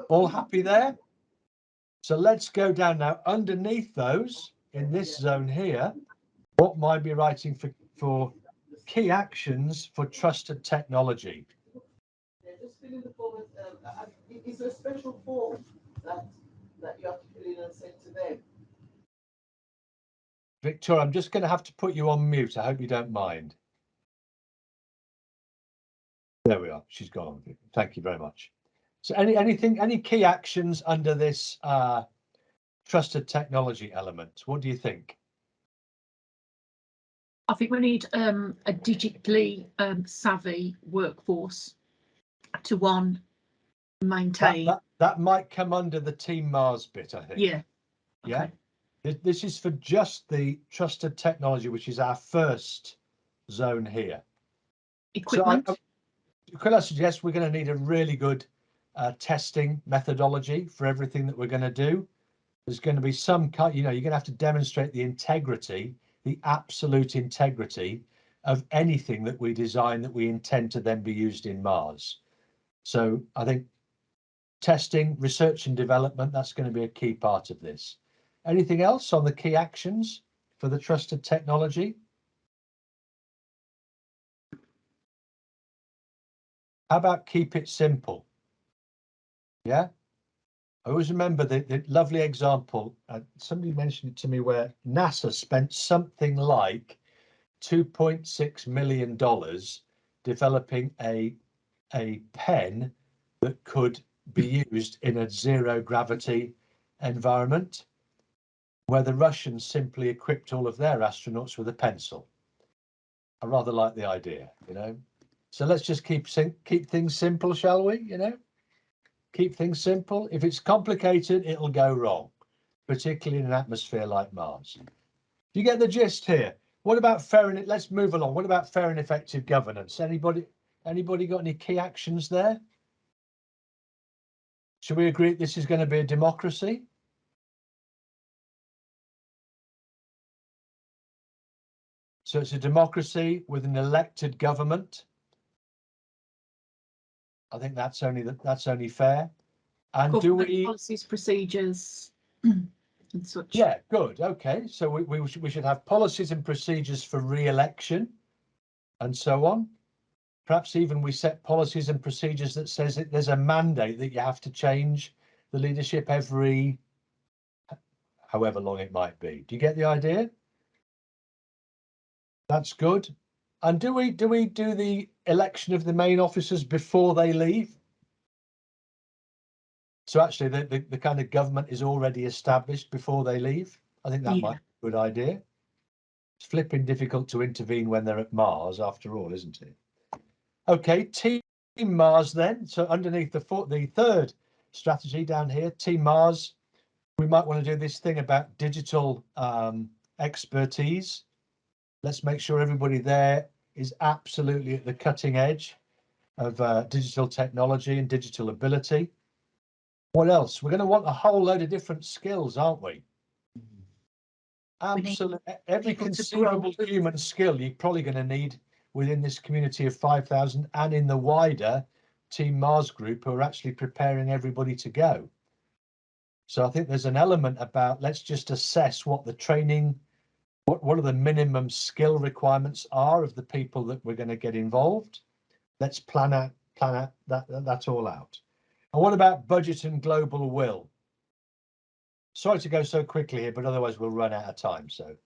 All happy there? So let's go down now. Underneath those, in this zone here, what might be writing for key actions for trusted technology? Just fill in the form. Is there a special form that you have to fill in and send to them? Victoria, I'm just going to have to put you on mute. I hope you don't mind. There we are. She's gone. Thank you very much. So any key actions under this trusted technology element? What do you think? I think we need a digitally savvy workforce to maintain. That might come under the Team Mars bit, I think. Yeah. Yeah. Okay. This is for just the trusted technology, which is our first zone here. Equipment. So could I suggest we're going to need a really good testing methodology for everything that we're going to do. There's going to be some kind, you're going to have to demonstrate the integrity, the absolute integrity of anything that we design that we intend to then be used in Mars. So I think testing, research and development, that's going to be a key part of this. Anything else on the key actions for the trusted technology? How about keep it simple? Yeah. I always remember the lovely example, somebody mentioned it to me, where NASA spent something like $2.6 million developing a pen that could be used in a zero gravity environment, where the Russians simply equipped all of their astronauts with a pencil. I rather like the idea, you know. So let's just keep things simple, shall we? You know, keep things simple. If it's complicated, it'll go wrong, particularly in an atmosphere like Mars. Do you get the gist here? What about fair and let's move along. What about fair and effective governance? Anybody got any key actions there? Should we agree this is going to be a democracy? So it's a democracy with an elected government. I think that's only fair. And do we policies, procedures, and such? Yeah, good. Okay, so we should have policies and procedures for re-election, and so on. Perhaps even we set policies and procedures that says that there's a mandate that you have to change the leadership every however long it might be. Do you get the idea? That's good. And do we do the election of the main officers before they leave? So actually the kind of government is already established before they leave. I think that might be a good idea. It's flipping difficult to intervene when they're at Mars after all, isn't it? Okay, Team Mars then. So underneath the third strategy down here, Team Mars, we might want to do this thing about digital expertise. Let's make sure everybody there is absolutely at the cutting edge of digital technology and digital ability. What else? We're going to want a whole load of different skills, aren't we? Absolutely. Every conceivable human skill you're probably going to need within this community of 5,000 and in the wider Team Mars group who are actually preparing everybody to go. So I think there's an element about let's just assess what the training, what are the minimum skill requirements are of the people that we're going to get involved. Let's plan out that all out. And what about budget and global will? Sorry to go so quickly here, but otherwise we'll run out of time. So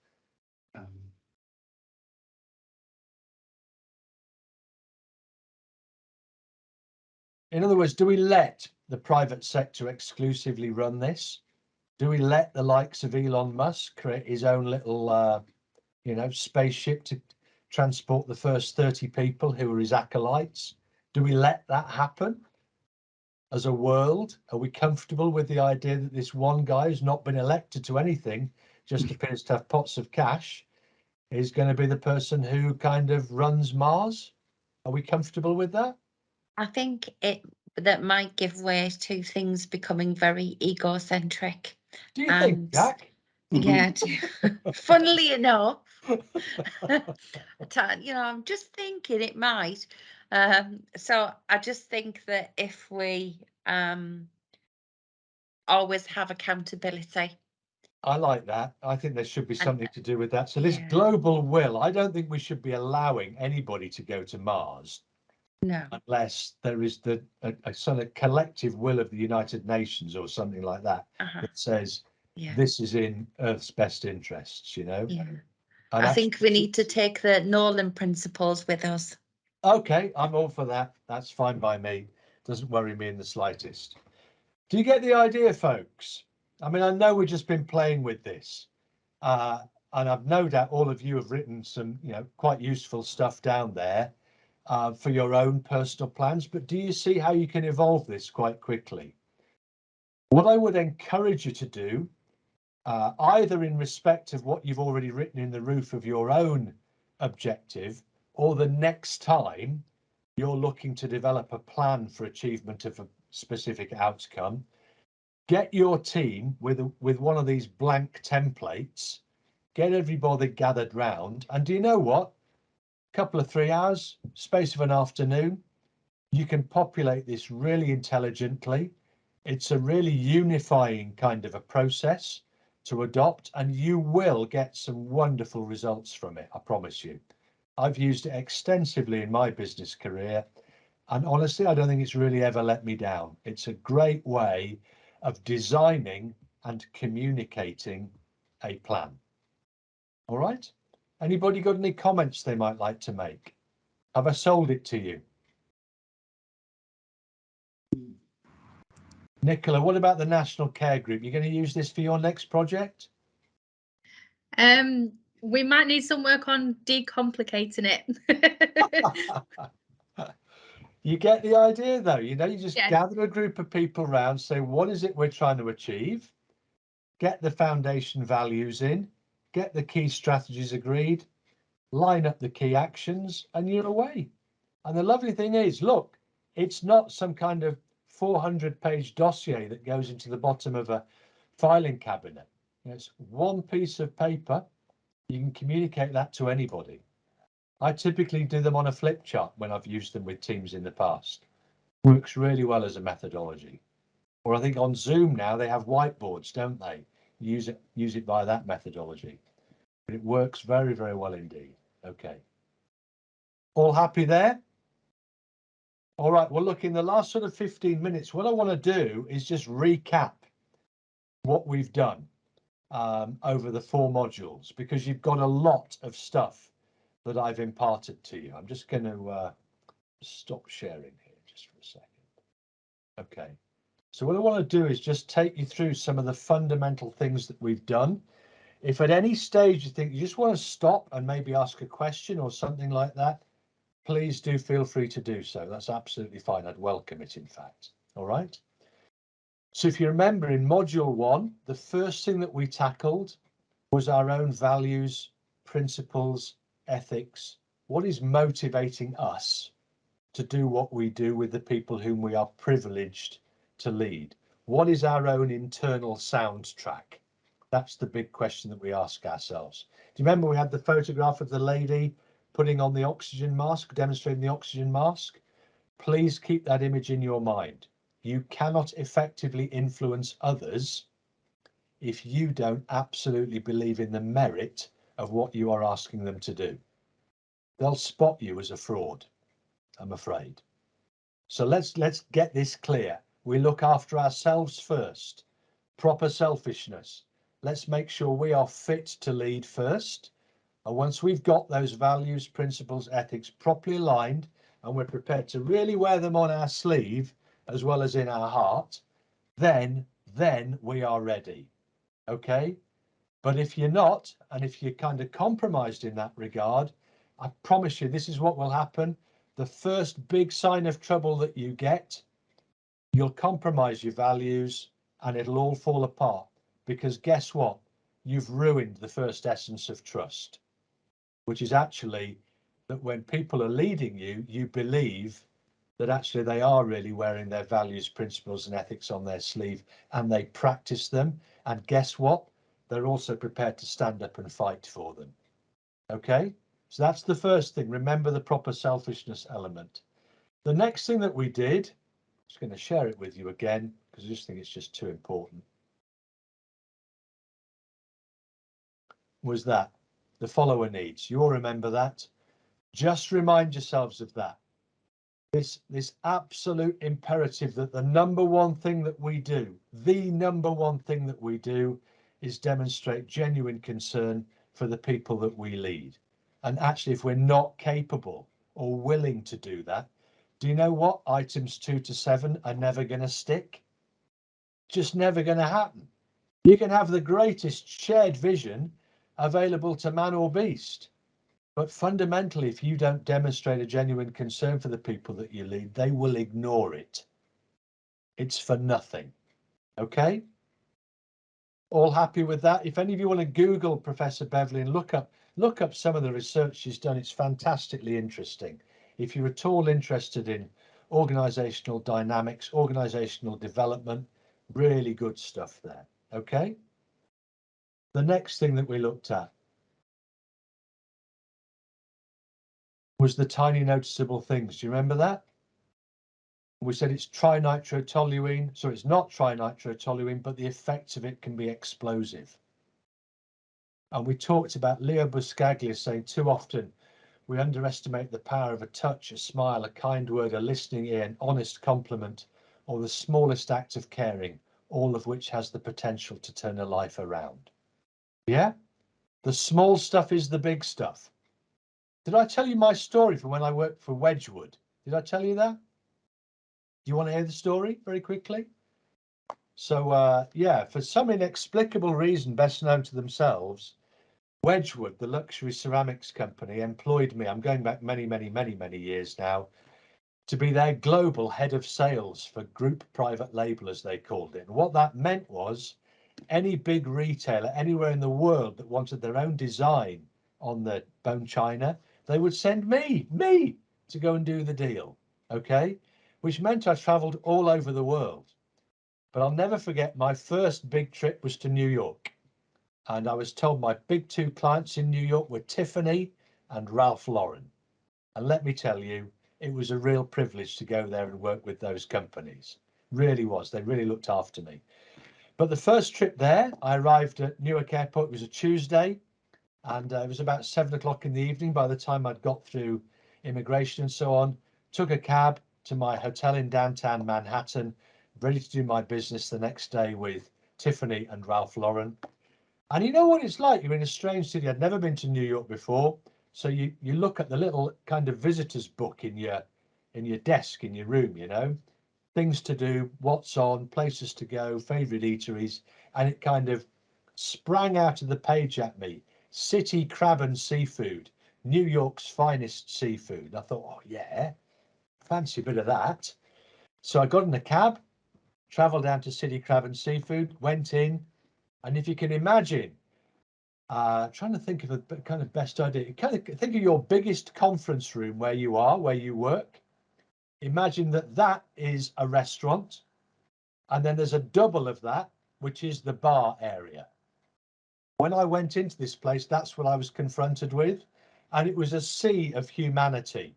in other words, do we let the private sector exclusively run this? Do we let the likes of Elon Musk create his own little, spaceship to transport the first 30 people who are his acolytes? Do we let that happen as a world? Are we comfortable with the idea that this one guy who's not been elected to anything, just appears to have pots of cash, is going to be the person who kind of runs Mars? Are we comfortable with that? I think that might give way to things becoming very egocentric. Do you think, Jack? Yeah, funnily enough, I'm just thinking it might. So I just think that if we always have accountability. I like that. I think there should be something to do with that. So this global will, I don't think we should be allowing anybody to go to Mars. No. Unless there is a sort of collective will of the United Nations or something like that that says this is in Earth's best interests, Yeah. And I think we need to take the Nolan principles with us. Okay, I'm all for that. That's fine by me. Doesn't worry me in the slightest. Do you get the idea, folks? I mean, I know we've just been playing with this, and I've no doubt all of you have written some, quite useful stuff down there for your own personal plans. But do you see how you can evolve this quite quickly? What I would encourage you to do, either in respect of what you've already written in the roof of your own objective, or the next time you're looking to develop a plan for achievement of a specific outcome, get your team with one of these blank templates, get everybody gathered round, and do you know what? A couple of 3 hours, space of an afternoon, you can populate this really intelligently. It's a really unifying kind of a process to adopt, and you will get some wonderful results from it, I promise you. I've used it extensively in my business career, And honestly, I don't think it's really ever let me down. It's a great way of designing and communicating a plan. All right. Anybody got any comments they might like to make? Have I sold it to you? Nicola, what about the National Care Group? You're going to use this for your next project? We might need some work on decomplicating it. You get the idea though, you know, you just Yes. gather a group of people around, say, what is it we're trying to achieve? Get the foundation values in, get the key strategies agreed, line up the key actions, and you're away. And the lovely thing is, look, it's not some kind of 400-page dossier that goes into the bottom of a filing cabinet. It's one piece of paper. You can communicate that to anybody. I typically do them on a flip chart when I've used them with teams in the past. Works really well as a methodology. Or I think on Zoom now they have whiteboards, don't they? Use it by that methodology. But it works very, very well indeed. Okay. All happy there? All right, well, look, in the last sort of 15 minutes, what I want to do is just recap what we've done over the 4 modules, because you've got a lot of stuff that I've imparted to you. I'm just going to stop sharing here just for a second. Okay, so what I want to do is just take you through some of the fundamental things that we've done. If at any stage you think you just want to stop and maybe ask a question or something like that, please do feel free to do so. That's absolutely fine. I'd welcome it, in fact. All right. So if you remember in module 1, the first thing that we tackled was our own values, principles, ethics. What is motivating us to do what we do with the people whom we are privileged to lead? What is our own internal soundtrack? That's the big question that we ask ourselves. Do you remember we had the photograph of the lady putting on the oxygen mask, demonstrating the oxygen mask? Please keep that image in your mind. You cannot effectively influence others if you don't absolutely believe in the merit of what you are asking them to do. They'll spot you as a fraud, I'm afraid. So let's get this clear. We look after ourselves first. Proper selfishness. Let's make sure we are fit to lead first. And once we've got those values, principles, ethics properly aligned, and we're prepared to really wear them on our sleeve as well as in our heart, then we are ready. Okay? But if you're not, and if you're kind of compromised in that regard, I promise you this is what will happen. The first big sign of trouble that you get, you'll compromise your values and it'll all fall apart. Because guess what? You've ruined the first essence of trust, which is actually that when people are leading you, you believe that actually they are really wearing their values, principles and ethics on their sleeve and they practice them. And guess what? They're also prepared to stand up and fight for them. Okay, so that's the first thing. Remember the proper selfishness element. The next thing that we did, I'm just going to share it with you again because I just think it's just too important, was that the follower needs. You'll remember that. Just remind yourselves of that. This absolute imperative that the number one thing that we do, the number one thing that we do is demonstrate genuine concern for the people that we lead. And actually, if we're not capable or willing to do that, do you know what? Items 2 to 7 are never going to stick. Just never going to happen. You can have the greatest shared vision available to man or beast. But fundamentally, if you don't demonstrate a genuine concern for the people that you lead, they will ignore it. It's for nothing. Okay? All happy with that? If any of you want to Google Professor Beverly and look up some of the research she's done, it's fantastically interesting. If you're at all interested in organizational dynamics, organizational development, really good stuff there. Okay? The next thing that we looked at was the tiny noticeable things. Do you remember that? We said it's trinitrotoluene, so it's not trinitrotoluene, but the effects of it can be explosive. And we talked about Leo Buscaglia saying too often We underestimate the power of a touch, a smile, a kind word, a listening ear, an honest compliment, or the smallest act of caring, all of which has the potential to turn a life around. Yeah? The small stuff is the big stuff. Did I tell you my story from when I worked for Wedgwood? Did I tell you that? Do you want to hear the story very quickly? So, yeah, for some inexplicable reason best known to themselves, Wedgwood, the luxury ceramics company, employed me, I'm going back many, many, many, many years now, to be their global head of sales for group private label, as they called it. And what that meant was any big retailer anywhere in the world that wanted their own design on the bone china, they would send me to go and do the deal. Okay, which meant I traveled all over the world. But I'll never forget my first big trip was to New York. And I was told my big two clients in New York were Tiffany and Ralph Lauren. And let me tell you, it was a real privilege to go there and work with those companies. Really was. They really looked after me. But the first trip there, I arrived at Newark Airport. It was a Tuesday, and it was about 7 o'clock in the evening by the time I'd got through immigration and so on. Took a cab to my hotel in downtown Manhattan, ready to do my business the next day with Tiffany and Ralph Lauren. And you know what it's like? You're in a strange city. I'd never been to New York before. So you look at the little kind of visitors book in your desk, in your room, you know, things to do, what's on, places to go, favorite eateries. And it kind of sprang out of the page at me. City crab and seafood, New York's finest seafood. I thought, oh yeah, fancy a bit of that. So I got in a cab, traveled down to City Crab and Seafood, went in. And if you can imagine, trying to think of a kind of best idea, kind of think of your biggest conference room where you are, where you work. Imagine that is a restaurant. And then there's a double of that, which is the bar area. When I went into this place, that's what I was confronted with. And it was a sea of humanity.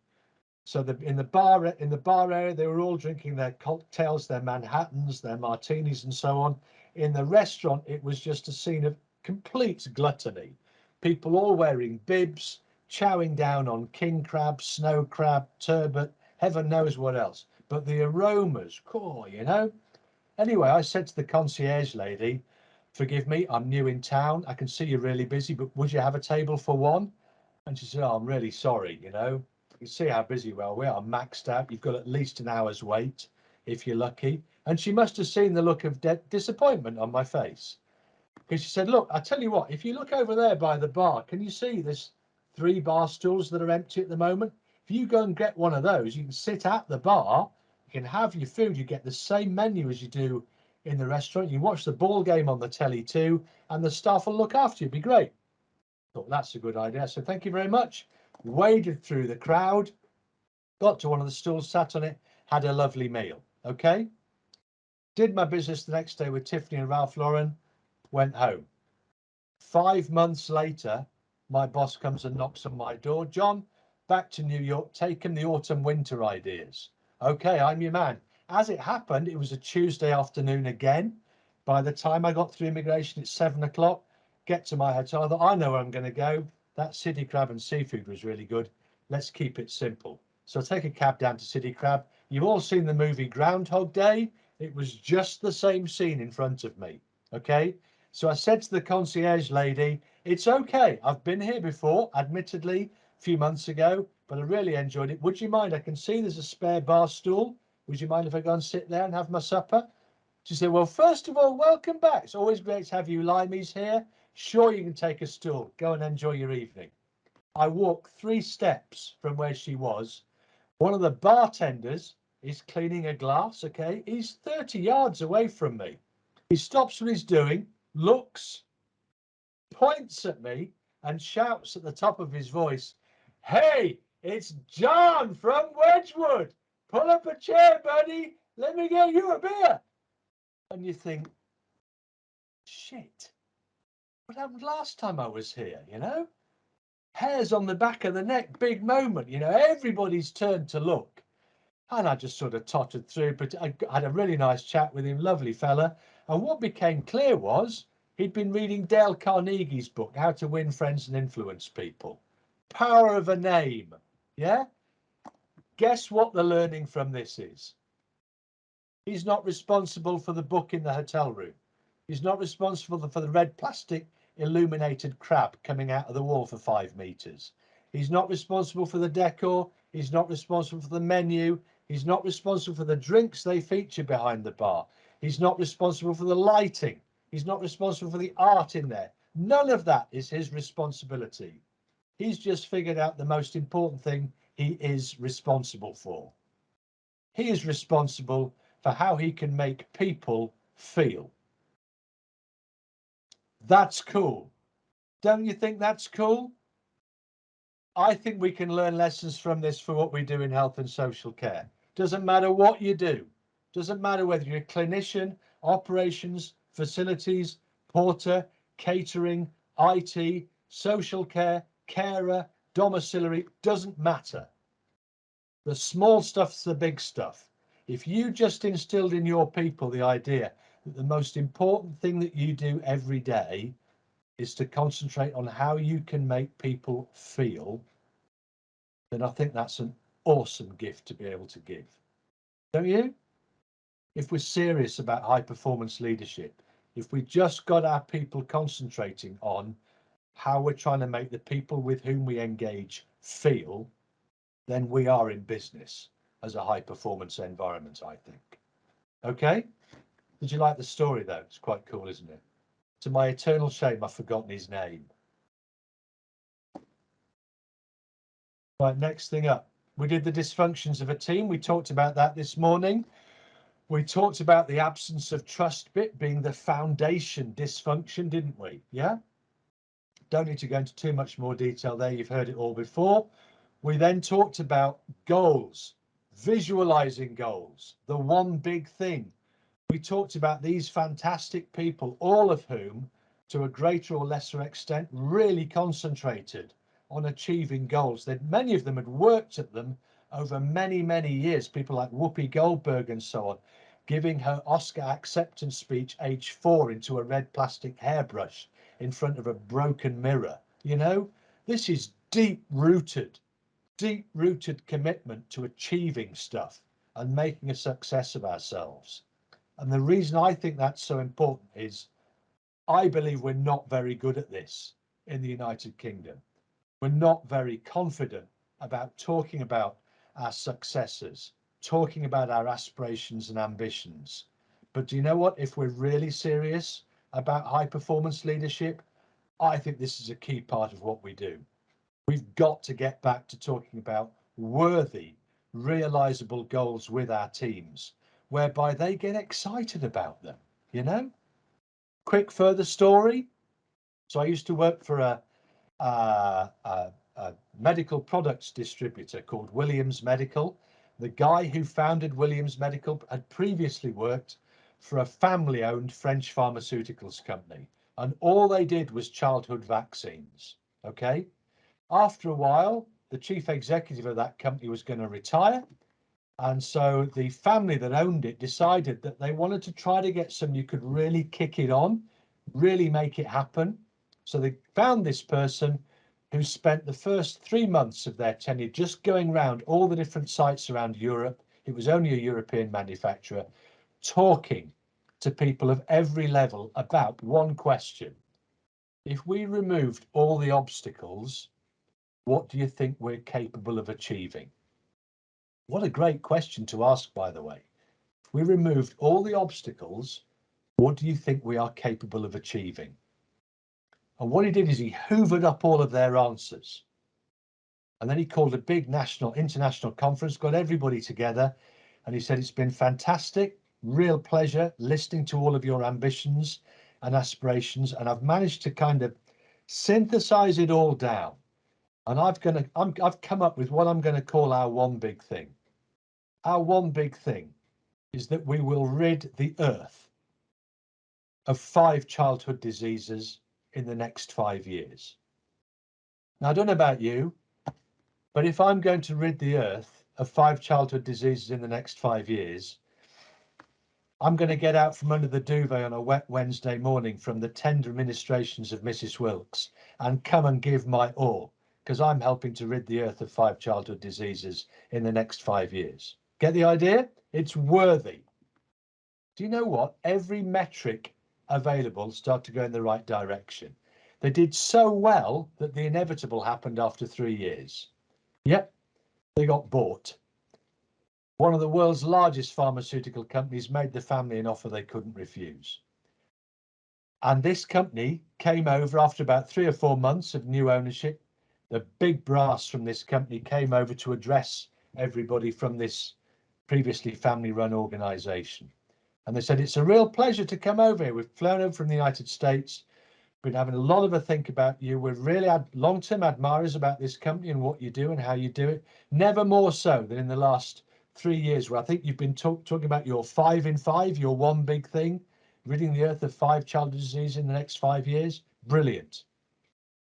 So in the bar area, they were all drinking their cocktails, their Manhattans, their martinis, and so on. In the restaurant, it was just a scene of complete gluttony. People all wearing bibs, chowing down on king crab, snow crab, turbot, heaven knows what else. But the aromas, cool, you know. Anyway, I said to the concierge lady, "Forgive me, I'm new in town. I can see you're really busy, but would you have a table for one?" And she said, "Oh, I'm really sorry, you know. You see how busy we are maxed out. You've got at least an hour's wait if you're lucky." And she must have seen the look of disappointment on my face. Because she said, "Look, I tell you what, if you look over there by the bar, can you see there's 3 bar stools that are empty at the moment? If you go and get one of those, you can sit at the bar, you can have your food, you get the same menu as you do in the restaurant, you watch the ball game on the telly too, and the staff will look after you. It'd be great." Thought that's a good idea. So thank you very much. Waded through the crowd, got to one of the stools, sat on it, had a lovely meal. Okay. Did my business the next day with Tiffany and Ralph Lauren, went home. 5 months later, my boss comes and knocks on my door. "John, back to New York, taking the autumn winter ideas." Okay, I'm your man. As it happened, it was a Tuesday afternoon again. By the time I got through immigration, it's 7 o'clock. Get to my hotel. I thought, I know where I'm going to go. That City Crab and Seafood was really good. Let's keep it simple. So I take a cab down to City Crab. You've all seen the movie Groundhog Day. It was just the same scene in front of me. Okay. So I said to the concierge lady, "It's okay. I've been here before, admittedly, a few months ago, but I really enjoyed it. Would you mind? I can see there's a spare bar stool. Would you mind if I go and sit there and have my supper?" She said, "Well, first of all, welcome back. It's always great to have you Limeys here. Sure, you can take a stool. Go and enjoy your evening." I walked 3 steps from where she was. One of the bartenders is cleaning a glass, okay? He's 30 yards away from me. He stops what he's doing, looks, points at me, and shouts at the top of his voice, "Hey, it's John from Wedgwood. Pull up a chair, buddy. Let me get you a beer." And you think, shit, what happened last time I was here, you know? Hairs on the back of the neck, big moment, you know, everybody's turned to look. And I just sort of tottered through, but I had a really nice chat with him, lovely fella. And what became clear was he'd been reading Dale Carnegie's book, How to Win Friends and Influence People. power of a name. Yeah? Guess what the learning from this is? He's not responsible for the book in the hotel room. He's not responsible for the red plastic illuminated crab coming out of the wall for 5 meters. He's not responsible for the decor. He's not responsible for the menu. He's not responsible for the drinks they feature behind the bar. He's not responsible for the lighting. He's not responsible for the art in there. None of that is his responsibility. He's just figured out the most important thing he is responsible for. He is responsible for how he can make people feel. That's cool. Don't you think that's cool? I think we can learn lessons from this for what we do in health and social care. Doesn't matter what you do. Doesn't matter whether you're a clinician, operations, facilities, porter, catering, IT, social care, carer, domiciliary, doesn't matter. The small stuff's the big stuff. If you just instilled in your people the idea that the most important thing that you do every day is to concentrate on how you can make people feel, then I think that's an awesome gift to be able to give. Don't you? If we're serious about high performance leadership, if we just got our people concentrating on how we're trying to make the people with whom we engage feel, then we are in business as a high performance environment, I think. Okay? Did you like the story though? It's quite cool, isn't it? To my eternal shame, I've forgotten his name. Right, next thing up. We did the dysfunctions of a team. We talked about that this morning. We talked about the absence of trust bit being the foundation dysfunction, didn't we? Yeah? Don't need to go into too much more detail there. You've heard it all before. We then talked about goals, visualizing goals, the one big thing. We talked about these fantastic people, all of whom, to a greater or lesser extent, really concentrated on achieving goals. Many of them had worked at them over many, many years. People like Whoopi Goldberg and so on, giving her Oscar acceptance speech age 4 into a red plastic hairbrush in front of a broken mirror. You know, this is deep-rooted commitment to achieving stuff and making a success of ourselves. And the reason I think that's so important is I believe we're not very good at this in the United Kingdom. We're not very confident about talking about our successes, talking about our aspirations and ambitions. But do you know what? If we're really serious about high performance leadership, I think this is a key part of what we do. We've got to get back to talking about worthy, realizable goals with our teams, whereby they get excited about them, you know? Quick further story. So I used to work for a medical products distributor called Williams Medical. The guy who founded Williams Medical had previously worked for a family-owned French pharmaceuticals company, and all they did was childhood vaccines. Okay. After a while, the chief executive of that company was going to retire. And so the family that owned it decided that they wanted to try to get someone who could really kick it on, really make it happen. So they found this person who spent the first 3 months of their tenure just going around all the different sites around Europe. It was only a European manufacturer, talking to people of every level about one question. If we removed all the obstacles, what do you think we're capable of achieving? What a great question to ask, by the way. If we removed all the obstacles, what do you think we are capable of achieving? And what he did is he hoovered up all of their answers. And then he called a big international conference, got everybody together, and he said, it's been fantastic, real pleasure listening to all of your ambitions and aspirations. And I've managed to kind of synthesize it all down. And I've come up with what I'm going to call our one big thing. Our one big thing is that we will rid the earth of 5 childhood diseases in the next 5 years. Now, I don't know about you, but if I'm going to rid the earth of 5 childhood diseases in the next 5 years, I'm going to get out from under the duvet on a wet Wednesday morning from the tender ministrations of Mrs. Wilkes and come and give my all, because I'm helping to rid the earth of 5 childhood diseases in the next 5 years. Get the idea? It's worthy. Do you know what? Every metric available started to go in the right direction. They did so well that the inevitable happened after 3 years. Yep, they got bought. One of the world's largest pharmaceutical companies made the family an offer they couldn't refuse. And this company came over after about 3 or 4 months of new ownership. The big brass from this company came over to address everybody from this previously family-run organisation. And they said, it's a real pleasure to come over here. We've flown over from the United States. Been having a lot of a think about you. We're really long-term admirers about this company and what you do and how you do it. Never more so than in the last 3 years, where I think you've been talking about your 5 in 5, your one big thing, ridding the earth of 5 childhood disease in the next 5 years. Brilliant.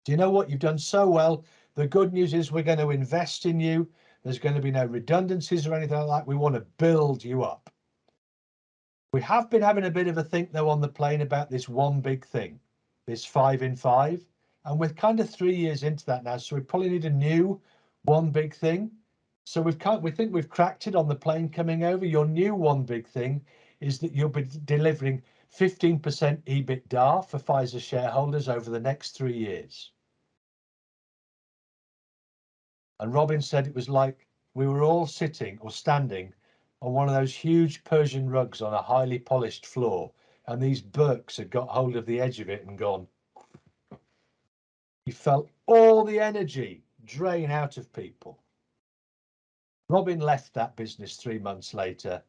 Do you know what? You've done so well. The good news is we're going to invest in you. There's going to be no redundancies or anything like that. We want to build you up. We have been having a bit of a think, though, on the plane about this one big thing, this 5 in 5. And we're kind of 3 years into that now. So we probably need a new one big thing. So we think we've cracked it on the plane coming over. Your new one big thing is that you'll be delivering 15% EBITDA for Pfizer shareholders over the next 3 years. And Robin said it was like we were all sitting or standing on one of those huge Persian rugs on a highly polished floor, and these Burks had got hold of the edge of it and gone. You felt all the energy drain out of people. Robin left that business 3 months later,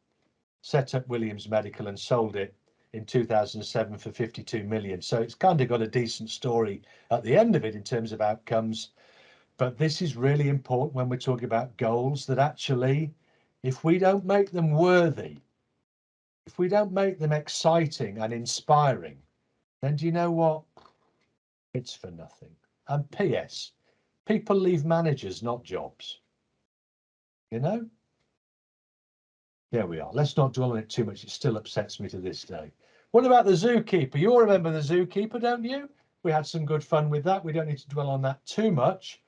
set up Williams Medical and sold it in 2007 for 52 million. So it's kind of got a decent story at the end of it in terms of outcomes. But this is really important when we're talking about goals, that actually, if we don't make them worthy, if we don't make them exciting and inspiring, then do you know what? It's for nothing. And P.S. people leave managers, not jobs. You know? There we are. Let's not dwell on it too much. It still upsets me to this day. What about the zookeeper? You all remember the zookeeper, don't you? We had some good fun with that. We don't need to dwell on that too much.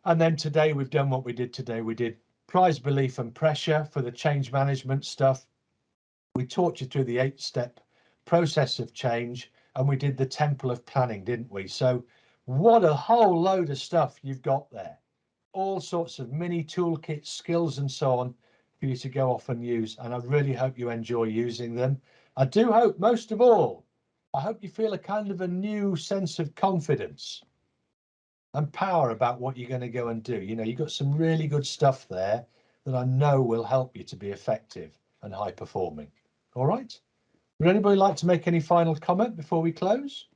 And then today we've done what we did today. We did prize, belief and pressure for the change management stuff. We taught you through the 8-step process of change, and we did the temple of planning, didn't we? So what a whole load of stuff you've got there. All sorts of mini toolkits, skills and so on for you to go off and use. And I really hope you enjoy using them. I do hope, most of all, I hope you feel a kind of a new sense of confidence and power about what you're going to go and do. You know, you've got some really good stuff there that I know will help you to be effective and high performing. All right. Would anybody like to make any final comment before we close?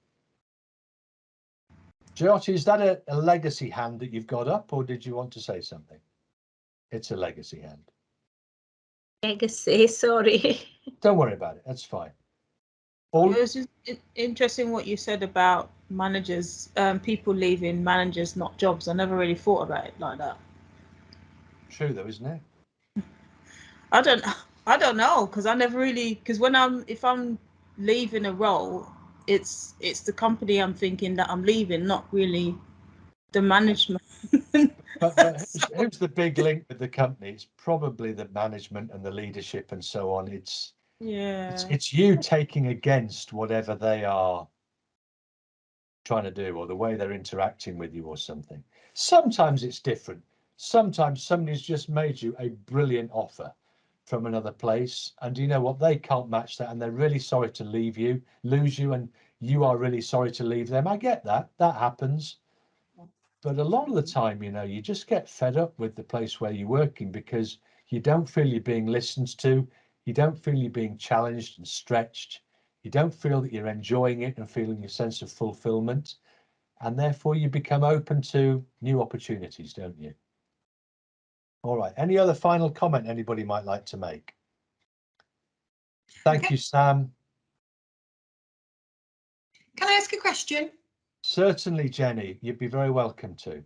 Jyoti, is that a legacy hand that you've got up, or did you want to say something? It's a legacy hand. Legacy, sorry. Don't worry about it. That's fine. It was just interesting what you said about managers, people leaving managers, not jobs. I never really thought about it like that. True though, isn't it? I don't know, because I never really, because if I'm leaving a role, it's the company I'm thinking that I'm leaving, not really the management. but who's the big link with the company? It's probably the management and the leadership and so on. It's you taking against whatever they are trying to do, or the way they're interacting with you or something. Sometimes it's different. Sometimes somebody's just made you a brilliant offer from another place, and you know what, they can't match that, and they're really sorry to lose you, and you are really sorry to leave them. I get that happens. But a lot of the time, you know, you just get fed up with the place where you're working because you don't feel you're being listened to. You don't feel you're being challenged and stretched. You don't feel that you're enjoying it and feeling your sense of fulfillment. And therefore you become open to new opportunities, don't you? All right. Any other final comment anybody might like to make? Thank you, Sam. Can I ask a question? Certainly, Jenny. You'd be very welcome to.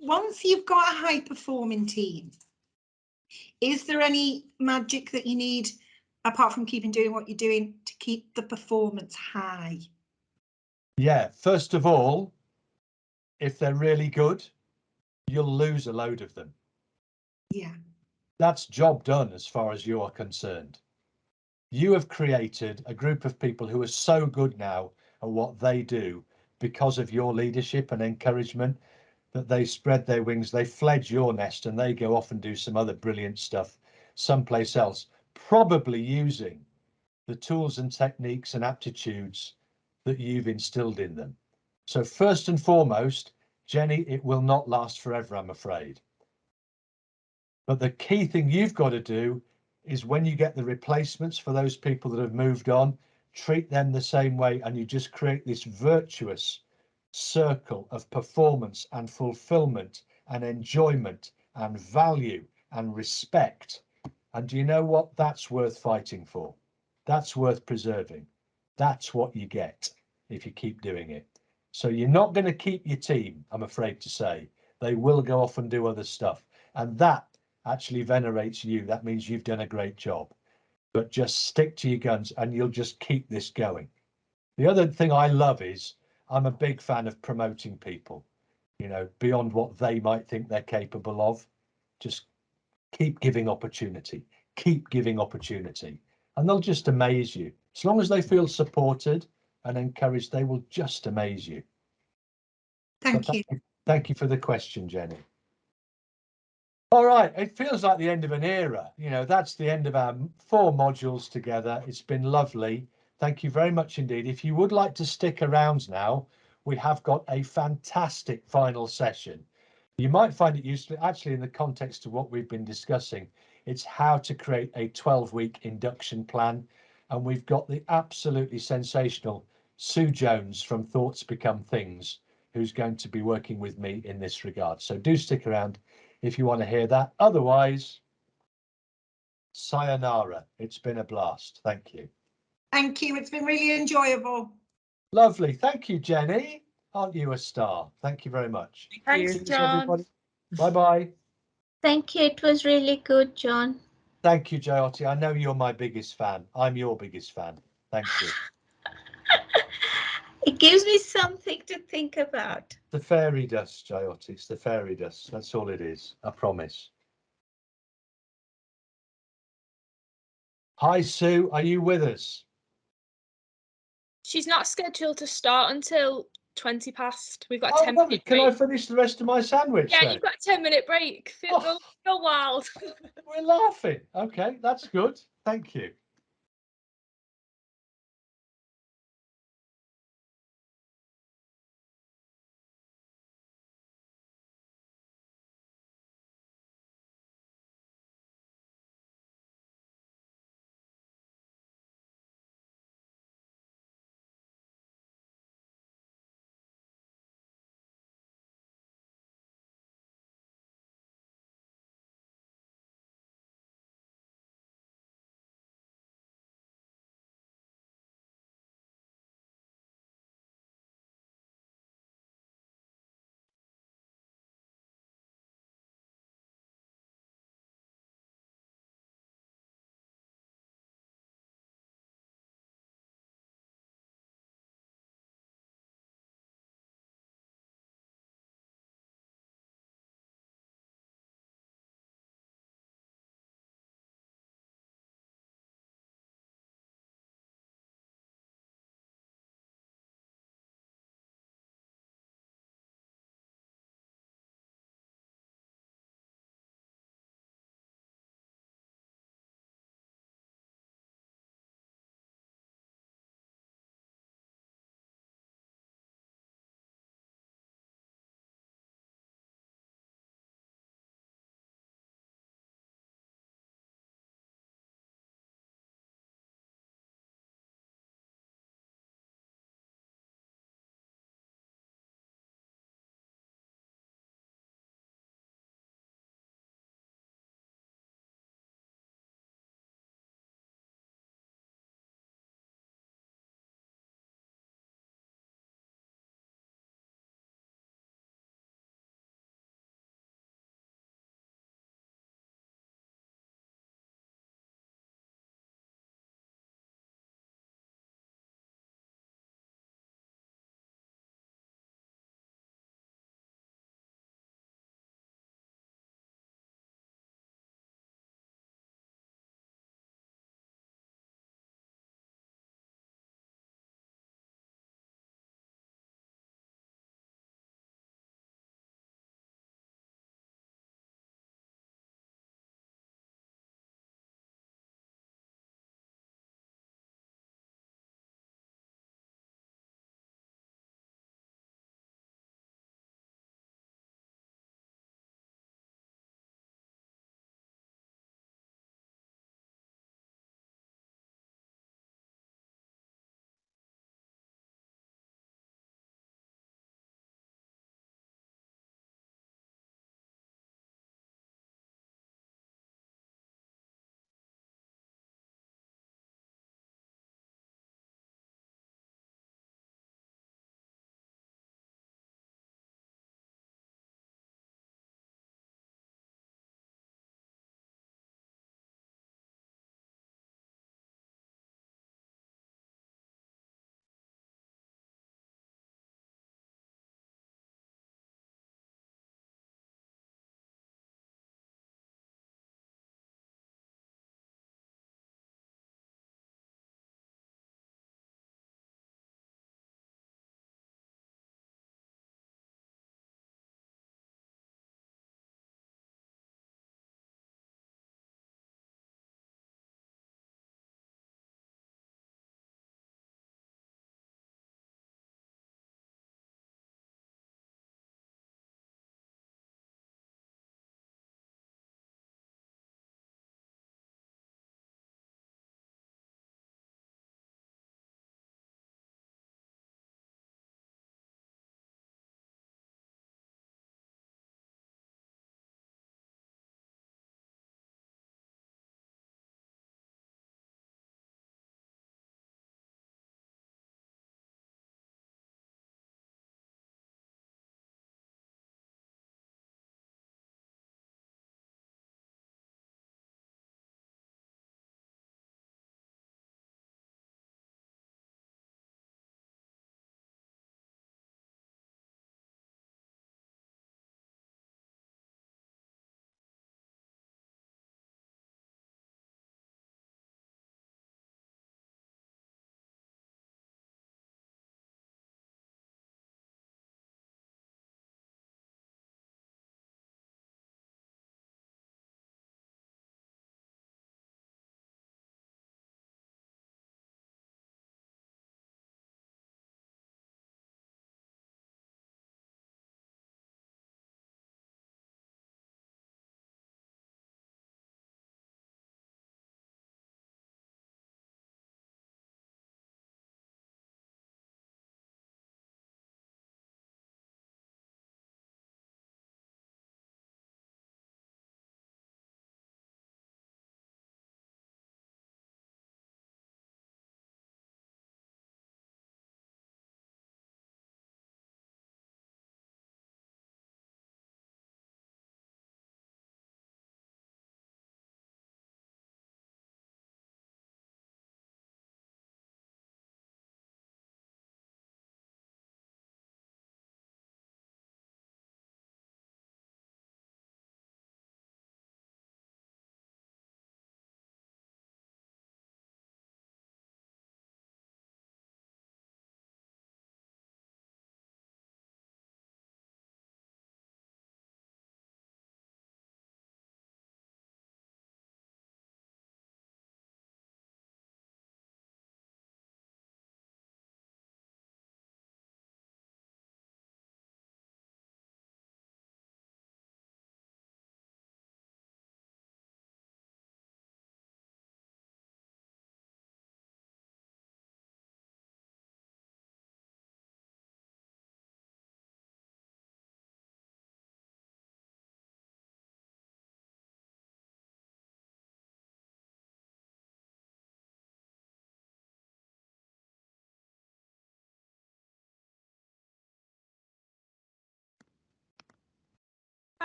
Once you've got a high performing team, is there any magic that you need apart from keeping doing what you're doing to keep the performance high? Yeah, first of all, if they're really good, you'll lose a load of them. Yeah. That's job done as far as you are concerned. You have created a group of people who are so good now at what they do because of your leadership and encouragement that they spread their wings, they fledge your nest, and they go off and do some other brilliant stuff someplace else, probably using the tools and techniques and aptitudes that you've instilled in them. So first and foremost, Jenny, it will not last forever, I'm afraid. But the key thing you've got to do is when you get the replacements for those people that have moved on, treat them the same way, and you just create this virtuous circle of performance and fulfillment and enjoyment and value and respect. And do you know what? That's worth fighting for. That's worth preserving. That's what you get if you keep doing it. So you're not going to keep your team, I'm afraid to say. They will go off and do other stuff. And that actually venerates you. That means you've done a great job. But just stick to your guns and you'll just keep this going. The other thing I love is I'm a big fan of promoting people, you know, beyond what they might think they're capable of. Just keep giving opportunity, keep giving opportunity, and they'll just amaze you. As long as they feel supported and encouraged, they will just amaze you. Thank you. Thank you for the question, Jenny. All right, it feels like the end of an era. You know, that's the end of our 4 modules together. It's been lovely. Thank you very much indeed. If you would like to stick around now, we have got a fantastic final session. You might find it useful, actually, in the context of what we've been discussing. It's how to create a 12-week induction plan. And we've got the absolutely sensational Sue Jones from Thoughts Become Things, who's going to be working with me in this regard. So do stick around if you want to hear that. Otherwise, sayonara. It's been a blast. Thank you. Thank you. It's been really enjoyable. Lovely. Thank you, Jenny. Aren't you a star? Thank you very much. Thanks, Cheers, John. everybody. Bye-bye. Thank you. It was really good, John. Thank you, Jyoti. I know you're my biggest fan. I'm your biggest fan. Thank you. It gives me something to think about. The fairy dust, Jyoti. It's the fairy dust. That's all it is. I promise. Hi, Sue. Are you with us? She's not scheduled to start until 20 past. We've got a Oh, 10 lovely. minute Can I break. finish the rest of my sandwich Yeah, then? you've got a 10-minute break. Feel wild. We're laughing. Okay, that's good. Thank you.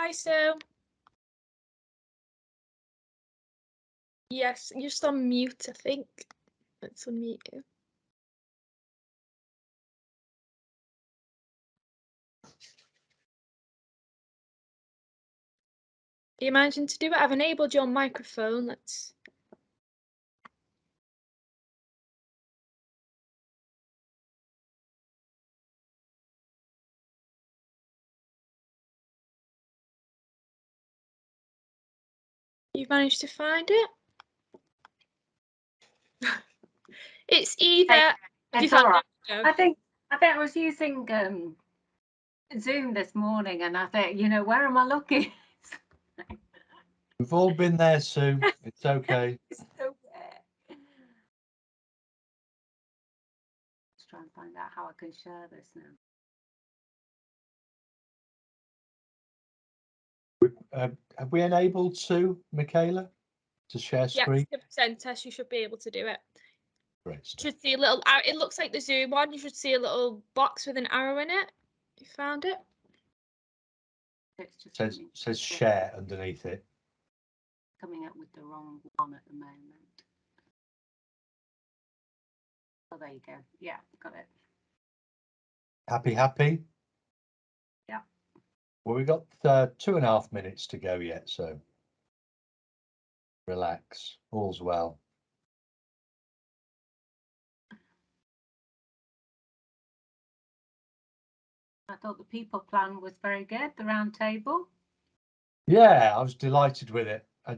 Hi, Sue. Yes, you're just on mute, I think. Let's unmute you. Are you managing to do it? I've enabled your microphone. Let's. You've managed to find it? It's either. It's all right. I think I was using Zoom this morning, and I think, you know, where am I looking? We've all been there, Sue. It's okay. It's nowhere. Let's try and find out how I can share this now. Have we enabled Sue, Michaela, to share screen? Yes, sent us. You should be able to do it. Great stuff. Should see a little. It looks like the Zoom one. You should see a little box with an arrow in it. You found it? It's just Says share underneath it. coming up with the wrong one at the moment. Oh, there you go. Yeah, got it. Happy? Yeah. Well, we've got 2.5 minutes to go yet, so relax. All's well. I thought the people plan was very good, the round table. Yeah, I was delighted with it. I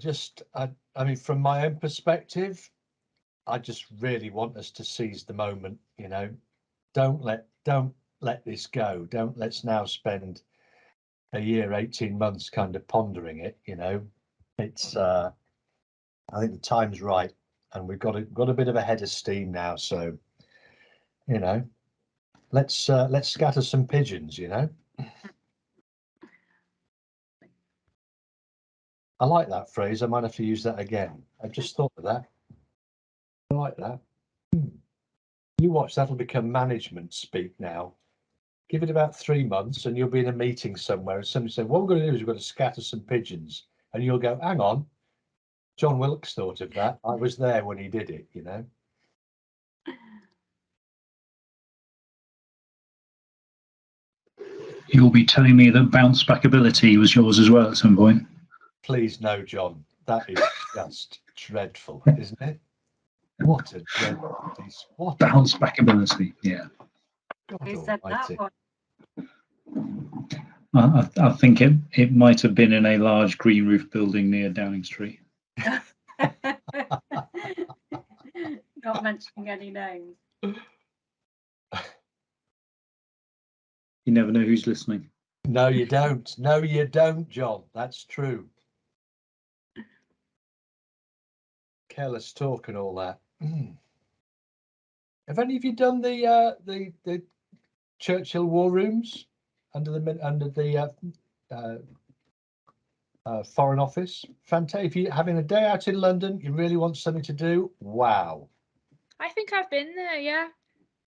mean, from my own perspective, I just really want us to seize the moment, you know. Don't let this go. Let's now spend a year, 18 months kind of pondering it, you know. It's I think the time's right, and we've got a bit of a head of steam now, so you know, let's scatter some pigeons, you know. I like that phrase. I might have to use that again. I've just thought of that. I like that. You watch, that'll become management speak now. Give it about 3 months and you'll be in a meeting somewhere and somebody say, what we're going to do is we've got to scatter some pigeons. And you'll go, hang on, John Wilkes thought of that. I was there when he did it, you know. You'll be telling me that bounce back ability was yours as well at some point. Please no, John. That is just dreadful, isn't it? What a dreadful piece. What bounce back ability, yeah. Who said that one? I think it might have been in a large green roof building near Downing Street. Not mentioning any names. You never know who's listening. No, you don't. No, you don't, John. That's true. Careless talk and all that. Have any of you done the Churchill War Rooms under the Foreign Office? Fantastic. If you're having a day out in London, you really want something to do. Wow. I think I've been there. Yeah.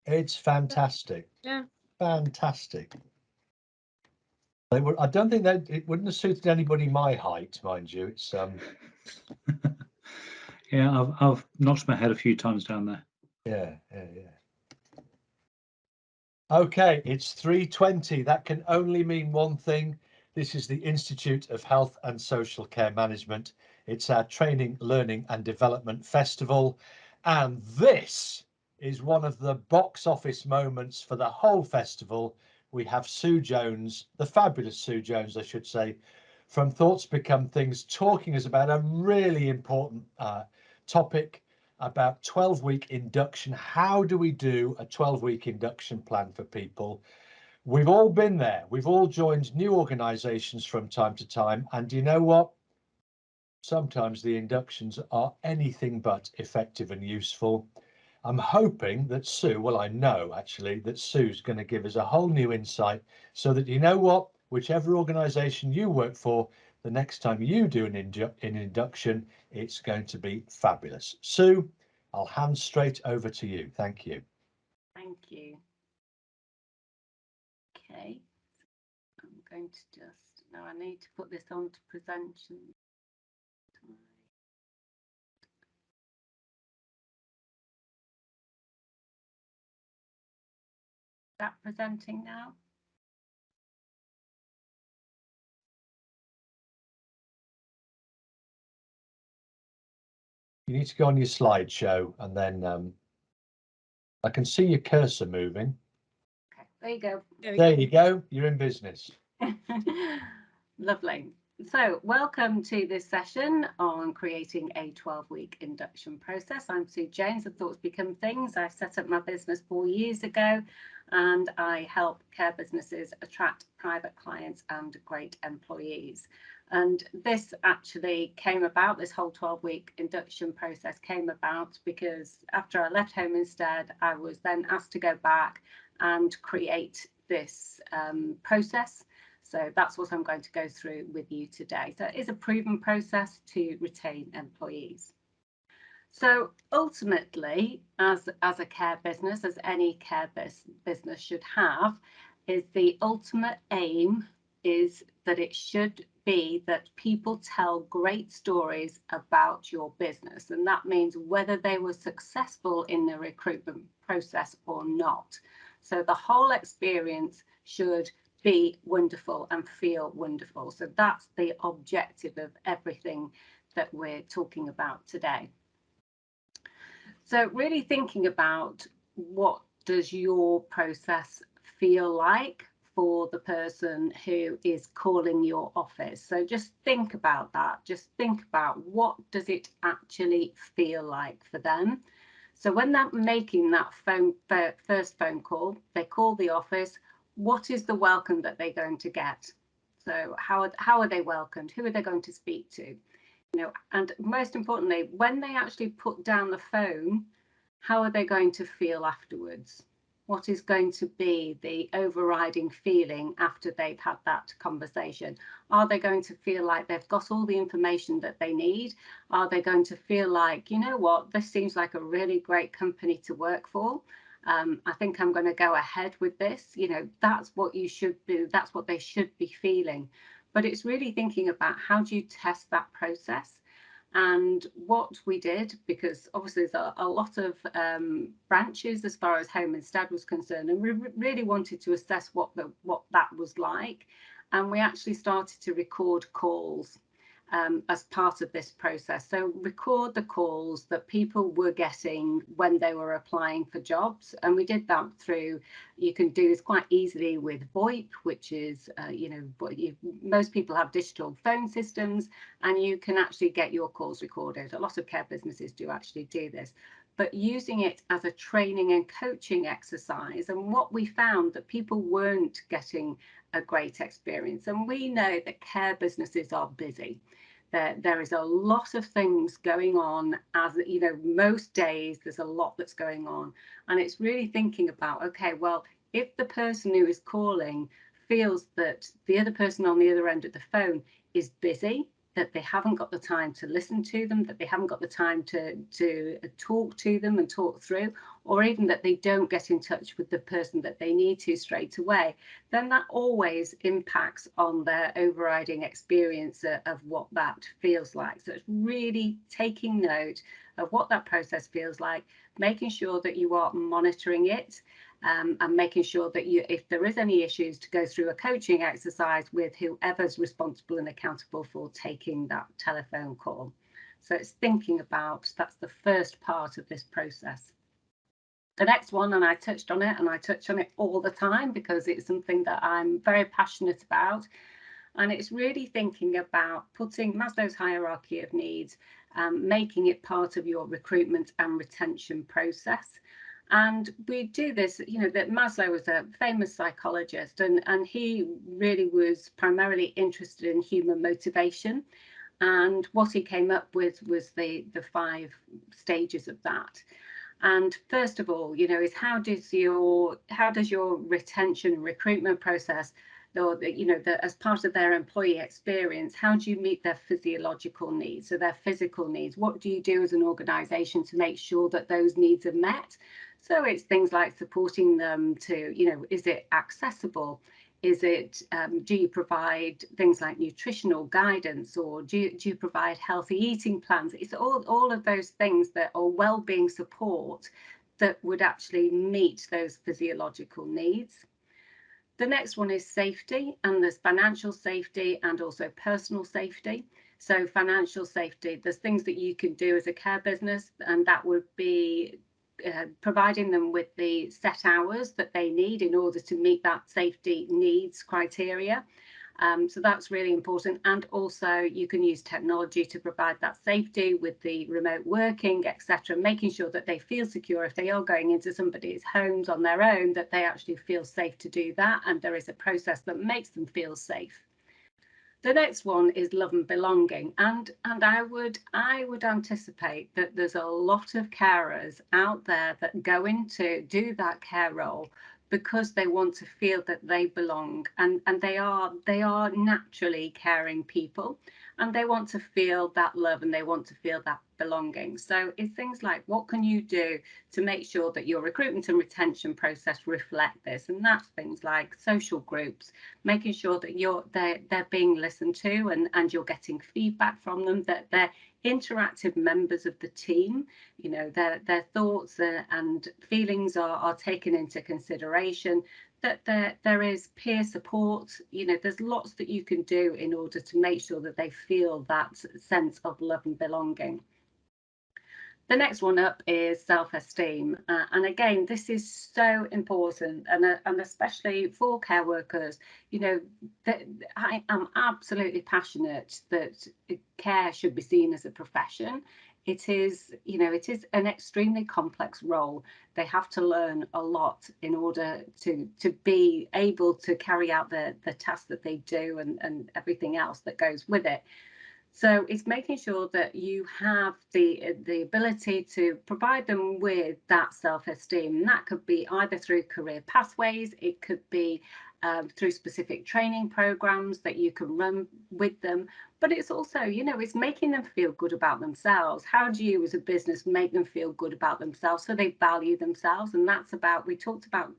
It's fantastic. Yeah. Fantastic. I don't think that it wouldn't have suited anybody my height, mind you. It's Yeah, I've knocked my head a few times down there. Yeah. Okay, it's 3:20. That can only mean one thing. This is the Institute of Health and Social Care Management. It's our training, learning and development festival. And this is one of the box office moments for the whole festival. We have Sue Jones, the fabulous Sue Jones, I should say, from Thoughts Become Things, talking us about a really important topic about 12-week induction. How do we do a 12-week induction plan for people? We've all been there. We've all joined new organisations from time to time. And do you know what? Sometimes the inductions are anything but effective and useful. I'm hoping that Sue, well, I know actually that Sue's going to give us a whole new insight so that, you know what, whichever organisation you work for, the next time you do an induction, it's going to be fabulous. Sue, I'll hand straight over to you. Thank you. Thank you. Okay, I'm going to just Now I need to put this on to presentation. Is that presenting now? You need to go on your slideshow, and then I can see your cursor moving. Okay, there you go. There you go. You're in business. Lovely. So welcome to this session on creating a 12-week induction process. I'm Sue James of Thoughts Become Things. I set up my business 4 years ago, and I help care businesses attract private clients and great employees. And this actually came about, this whole 12-week induction process came about because after I left Home Instead, I was then asked to go back and create this process. So that's what I'm going to go through with you today. So it is a proven process to retain employees. So ultimately, as a care business, as any care business should have, is the ultimate aim is that it should be that people tell great stories about your business. And that means whether they were successful in the recruitment process or not. So the whole experience should be wonderful and feel wonderful. So that's the objective of everything that we're talking about today. So really thinking about what does your process feel like for the person who is calling your office. So just think about that. Just think about what does it actually feel like for them. So when they're making that first phone call, they call the office, what is the welcome that they're going to get? So how are they welcomed? Who are they going to speak to? You know, and most importantly, when they actually put down the phone, how are they going to feel afterwards? What is going to be the overriding feeling after they've had that conversation? Are they going to feel like they've got all the information that they need? Are they going to feel like, you know what, this seems like a really great company to work for? I think I'm going to go ahead with this. You know, that's what you should do. That's what they should be feeling. But it's really thinking about how do you test that process? And what we did, because obviously there's a lot of branches as far as Home Instead was concerned, and we really wanted to assess what that was like. And we actually started to record calls as part of this process. So record the calls that people were getting when they were applying for jobs. And we did that through, you can do this quite easily with VoIP, which is, you know, most people have digital phone systems, and you can actually get your calls recorded. A lot of care businesses do actually do this, but using it as a training and coaching exercise. And what we found that people weren't getting a great experience. And we know that care businesses are busy. There is a lot of things going on, as you know, most days there's a lot that's going on. And it's really thinking about, okay, well, if the person who is calling feels that the other person on the other end of the phone is busy, that they haven't got the time to listen to them, that they haven't got the time to talk to them and talk through, or even that they don't get in touch with the person that they need to straight away, then that always impacts on their overriding experience of what that feels like. So it's really taking note of what that process feels like, making sure that you are monitoring it, and making sure that you, if there is any issues, to go through a coaching exercise with whoever's responsible and accountable for taking that telephone call. So it's thinking about, that's the first part of this process. The next one, and I touched on it, and I touch on it all the time because it's something that I'm very passionate about, and it's really thinking about putting Maslow's hierarchy of needs, making it part of your recruitment and retention process. And we do this, you know, that Maslow was a famous psychologist, and he really was primarily interested in human motivation. And what he came up with was the 5 stages of that. And first of all, you know, is how does your retention recruitment process, or you know, as part of their employee experience, how do you meet their physiological needs, so their physical needs? What do you do as an organization to make sure that those needs are met? So it's things like supporting them to, you know, is it accessible? Is it, do you provide things like nutritional guidance, or do you provide healthy eating plans? It's all of those things that are well-being support that would actually meet those physiological needs. The next one is safety, and there's financial safety and also personal safety. So financial safety, there's things that you can do as a care business, and that would be providing them with the set hours that they need in order to meet that safety needs criteria. So that's really important. And also you can use technology to provide that safety with the remote working, etc., making sure that they feel secure if they are going into somebody's homes on their own, that they actually feel safe to do that, and there is a process that makes them feel safe. The next one is love and belonging, and I would anticipate that there's a lot of carers out there that go in to do that care role because they want to feel that they belong, and they are naturally caring people, and they want to feel that love and they want to feel that belonging. So it's things like, what can you do to make sure that your recruitment and retention process reflect this? And that's things like social groups, making sure that they're being listened to, and you're getting feedback from them, that they're interactive members of the team, you know, their thoughts and feelings are taken into consideration, that there is peer support. You know, there's lots that you can do in order to make sure that they feel that sense of love and belonging. The next one up is self-esteem, and again, this is so important, and especially for care workers. You know, that I am absolutely passionate that care should be seen as a profession. It is, you know, it is an extremely complex role. They have to learn a lot in order to be able to carry out the tasks that they do, and everything else that goes with it. So it's making sure that you have the ability to provide them with that self-esteem. And that could be either through career pathways, it could be through specific training programs that you can run with them. But it's also, you know, it's making them feel good about themselves. How do you as a business make them feel good about themselves so they value themselves? And that's about, we talked about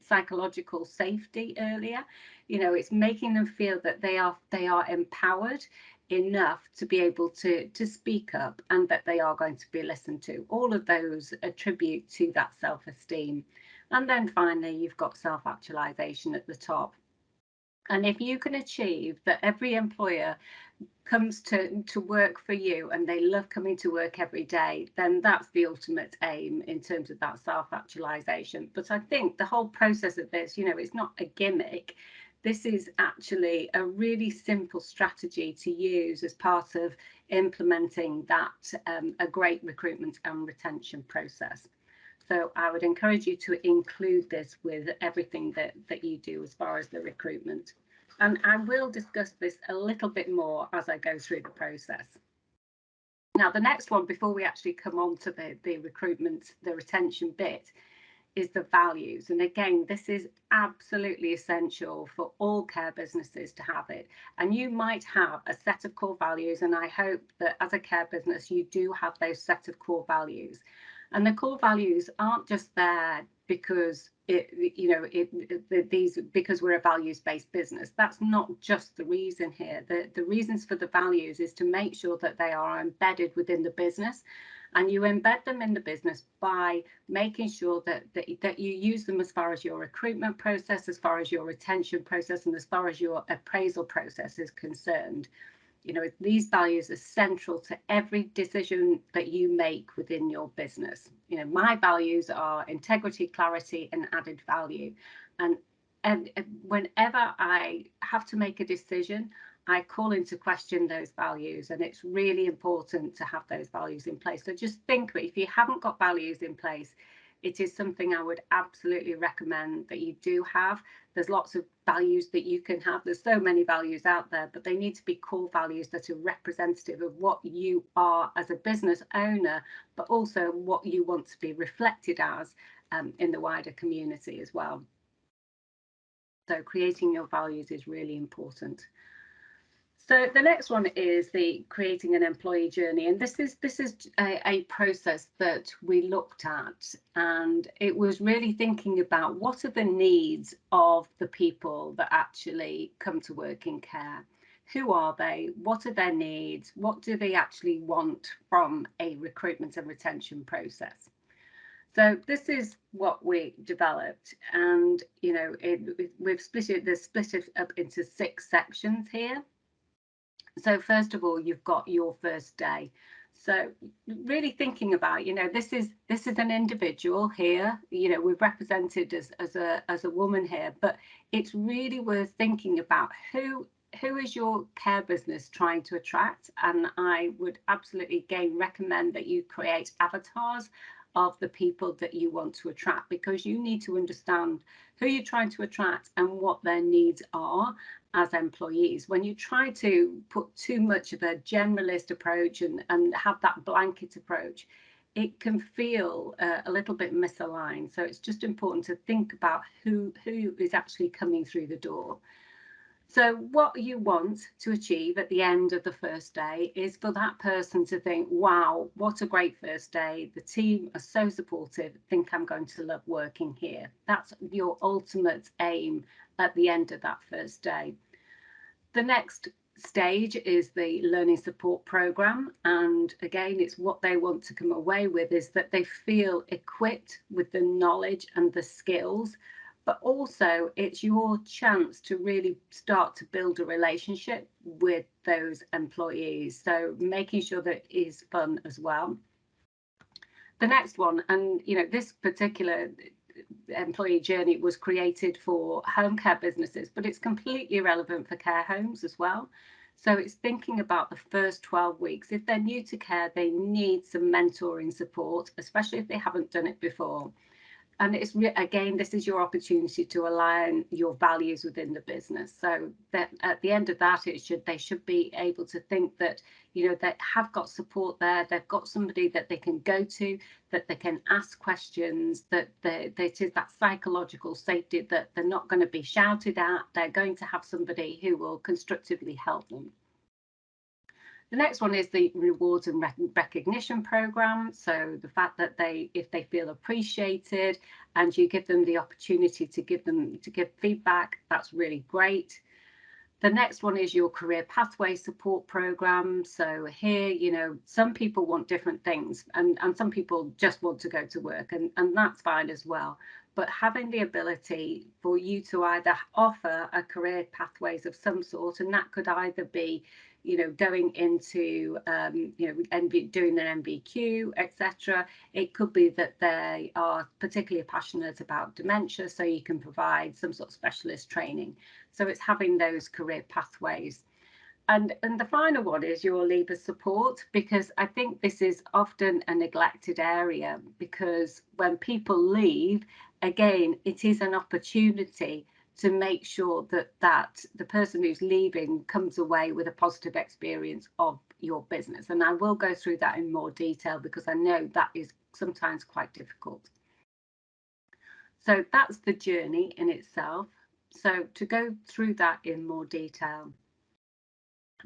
psychological safety earlier. You know, it's making them feel that they are empowered enough to be able to speak up, and that they are going to be listened to. All of those attribute to that self-esteem. And then finally, you've got self-actualization at the top. And if you can achieve that every employer comes to work for you and they love coming to work every day, then that's the ultimate aim in terms of that self-actualization. But I think the whole process of this, you know, it's not a gimmick. This is actually a really simple strategy to use as part of implementing that a great recruitment and retention process. So I would encourage you to include this with everything that you do as far as the recruitment. And I will discuss this a little bit more as I go through the process. Now, the next one, before we actually come on to the recruitment, the retention bit, is the values. And again, this is absolutely essential for all care businesses to have it. And you might have a set of core values, and I hope that as a care business, you do have those set of core values. And the core values aren't just there because because we're a values-based business. That's not just the reason here. The reasons for the values is to make sure that they are embedded within the business. And you embed them in the business by making sure that you use them as far as your recruitment process, as far as your retention process, and as far as your appraisal process is concerned. You know, these values are central to every decision that you make within your business. You know, my values are integrity, clarity, and added value. And whenever I have to make a decision, I call into question those values, and it's really important to have those values in place. So just think, if you haven't got values in place, it is something I would absolutely recommend that you do have. There's lots of values that you can have. There's so many values out there, but they need to be core values that are representative of what you are as a business owner, but also what you want to be reflected as in the wider community as well. So creating your values is really important. So the next one is the creating an employee journey, and this is a process that we looked at, and it was really thinking about what are the needs of the people that actually come to work in care. Who are they? What are their needs? What do they actually want from a recruitment and retention process? So this is what we developed, and we've split it up into 6 sections here. So first of all, you've got your first day. So really thinking about, this is an individual here, we're represented as a woman here, but it's really worth thinking about who is your care business trying to attract. And I would absolutely again recommend that you create avatars of the people that you want to attract, because you need to understand who you're trying to attract and what their needs are as employees. When you try to put too much of a generalist approach and have that blanket approach, it can feel a little bit misaligned. So it's just important to think about who is actually coming through the door. So what you want to achieve at the end of the first day is for that person to think, wow, what a great first day. The team are so supportive. I think I'm going to love working here. That's your ultimate aim at the end of that first day. The next stage is the learning support program. And again, it's what they want to come away with is that they feel equipped with the knowledge and the skills, but also it's your chance to really start to build a relationship with those employees. So making sure that it is fun as well. The next one, and this particular employee journey was created for home care businesses, but it's completely relevant for care homes as well. So it's thinking about the first 12 weeks. If they're new to care, they need some mentoring support, especially if they haven't done it before. And it's again, this is your opportunity to align your values within the business. So that at the end of that, they should be able to think that they have got support there. They've got somebody that they can go to, that they can ask questions. That it is that psychological safety, that they're not going to be shouted at. They're going to have somebody who will constructively help them. The next one is the rewards and recognition program. So the fact that if they feel appreciated and you give them the opportunity to give feedback, that's really great. The next one is your career pathway support program. So here, some people want different things, and some people just want to go to work, and that's fine as well. But having the ability for you to either offer a career pathways of some sort, and that could either be going into doing an MBQ, etc. It could be that they are particularly passionate about dementia, so you can provide some sort of specialist training. So it's having those career pathways. And the final one is your leaver support, because I think this is often a neglected area, because when people leave, again, it is an opportunity to make sure that the person who's leaving comes away with a positive experience of your business. And I will go through that in more detail, because I know that is sometimes quite difficult. So that's the journey in itself. So to go through that in more detail,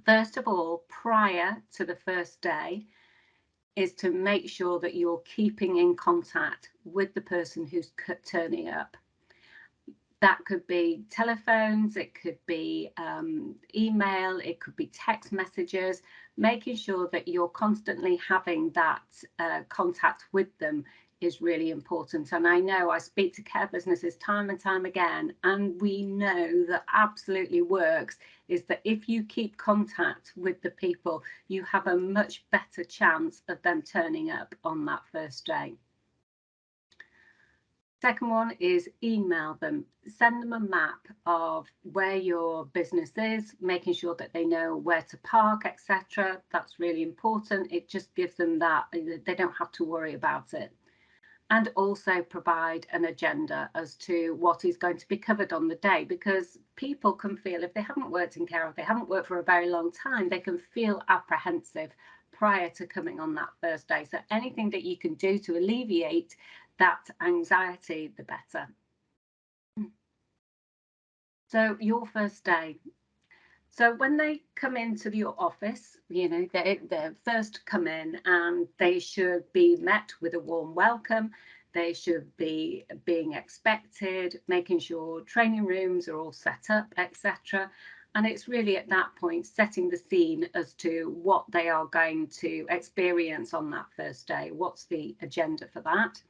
first of all, prior to the first day, is to make sure that you're keeping in contact with the person who's turning up. That could be telephones, it could be email, it could be text messages, making sure that you're constantly having that contact with them is really important. And I know I speak to care businesses time and time again, and we know that absolutely works is that if you keep contact with the people, you have a much better chance of them turning up on that first day. Second one is email them, send them a map of where your business is, making sure that they know where to park, etc. That's really important. It just gives them that, they don't have to worry about it. And also provide an agenda as to what is going to be covered on the day, because people can feel, if they haven't worked in care, if they haven't worked for a very long time, they can feel apprehensive prior to coming on that first day. So anything that you can do to alleviate that anxiety, the better. So your first day. So when they come into your office, you know, they're first come in and they should be met with a warm welcome. They should be being expected, making sure training rooms are all set up, etc. And it's really at that point setting the scene as to what they are going to experience on that first day. What's the agenda for that?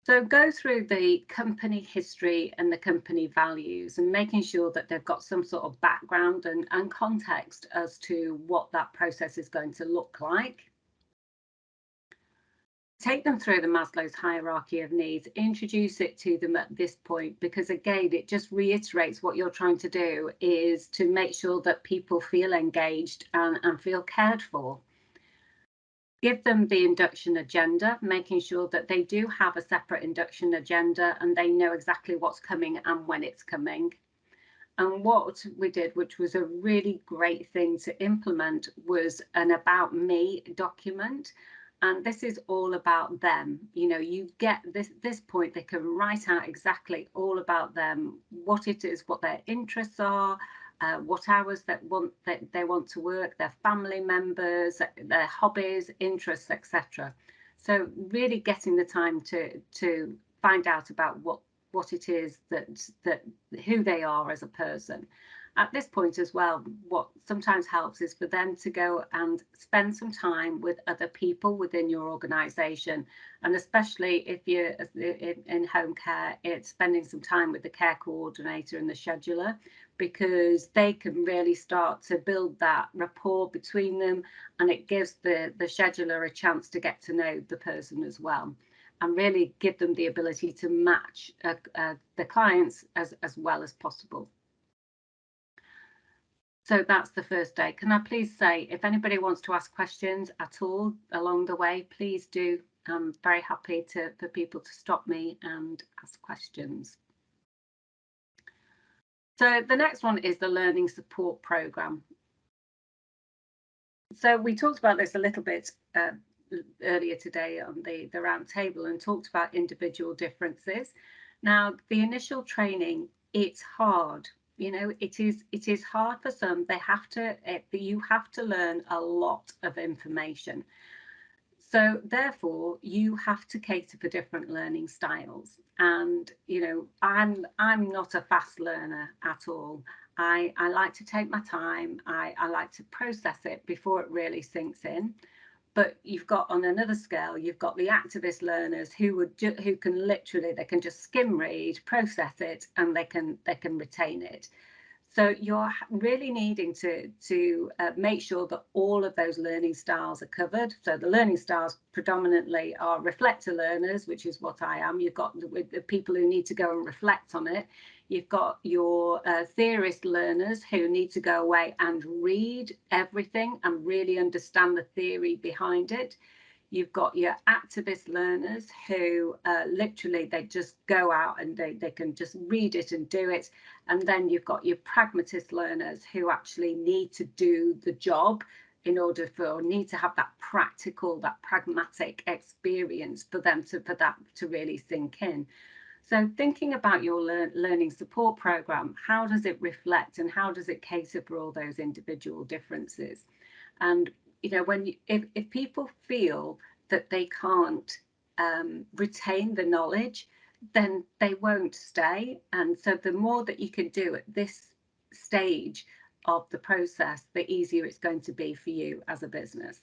So go through the company history and the company values and making sure that they've got some sort of background and context as to what that process is going to look like. Take them through the Maslow's hierarchy of needs, introduce it to them at this point, because again, it just reiterates what you're trying to do is to make sure that people feel engaged and feel cared for. Give them the induction agenda, making sure that they do have a separate induction agenda and they know exactly what's coming and when it's coming. And what we did, which was a really great thing to implement, was an about me document. And this is all about them. You know, you get this point, they can write out exactly all about them, what it is, what their interests are, what hours that they want to work, their family members, their hobbies, interests, etc. So really getting the time to find out about what it is that who they are as a person. At this point as well, what sometimes helps is for them to go and spend some time with other people within your organisation, and especially if you're in home care, it's spending some time with the care coordinator and the scheduler, because they can really start to build that rapport between them, and it gives the scheduler a chance to get to know the person as well, and really give them the ability to match the clients as well as possible. So that's the first day. Can I please say, if anybody wants to ask questions at all along the way, please do. I'm very happy for people to stop me and ask questions. So the next one is the Learning Support Programme. So we talked about this a little bit earlier today on the round table and talked about individual differences. Now, the initial training, it's hard. You know, it is hard for some. You have to learn a lot of information. So therefore, you have to cater for different learning styles. And, you know, I'm not a fast learner at all. I like to take my time. I like to process it before it really sinks in. But you've got, on another scale, you've got the activist learners who can literally, they can just skim read, process it, and they can retain it. So you're really needing to make sure that all of those learning styles are covered. So the learning styles predominantly are reflector learners, which is what I am. You've got the people who need to go and reflect on it. You've got your theorist learners who need to go away and read everything and really understand the theory behind it. You've got your activist learners who literally, they just go out and they can just read it and do it. And then you've got your pragmatist learners who actually need to do the job in order need to have that practical, that pragmatic experience for that to really sink in. So thinking about your learning support program, how does it reflect and how does it cater for all those individual differences? And you know, if people feel that they can't retain the knowledge, then they won't stay. And so the more that you can do at this stage of the process, the easier it's going to be for you as a business.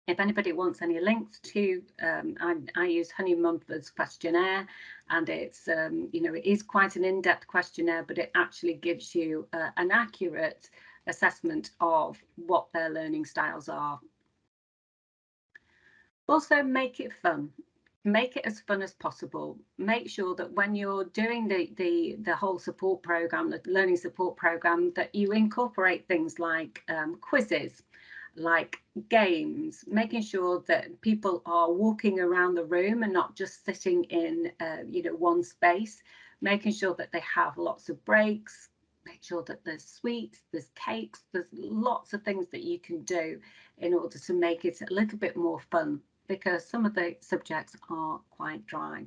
If anybody wants any links to, I use Honey Mumford's questionnaire, and it's, you know, it is quite an in-depth questionnaire, but it actually gives you an accurate assessment of what their learning styles are. Also, make it fun. Make it as fun as possible. Make sure that when you're doing the whole support program, the learning support program, that you incorporate things like quizzes, like games, making sure that people are walking around the room and not just sitting in you know, one space, making sure that they have lots of breaks, make sure that there's sweets, there's cakes, there's lots of things that you can do in order to make it a little bit more fun, because some of the subjects are quite dry.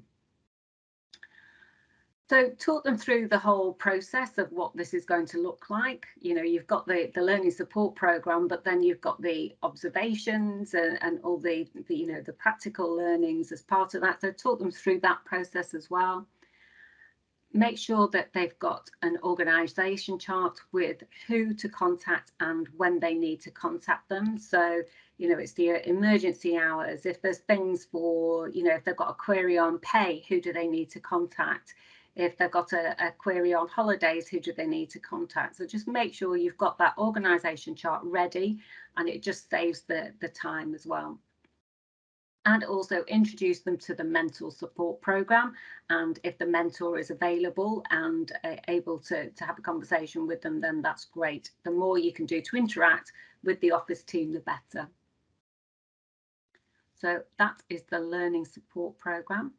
So talk them through the whole process of what this is going to look like. You know, you've got the learning support program, but then you've got the observations and all the you know, the practical learnings as part of that. So talk them through that process as well. Make sure that they've got an organisation chart with who to contact and when they need to contact them. So, you know, it's the emergency hours. If there's things for, you know, if they've got a query on pay, who do they need to contact? If they've got a query on holidays, who do they need to contact? So just make sure you've got that organisation chart ready, and it just saves the time as well. And also introduce them to the mentor support program. And if the mentor is available and able to have a conversation with them, then that's great. The more you can do to interact with the office team, the better. So that is the learning support program.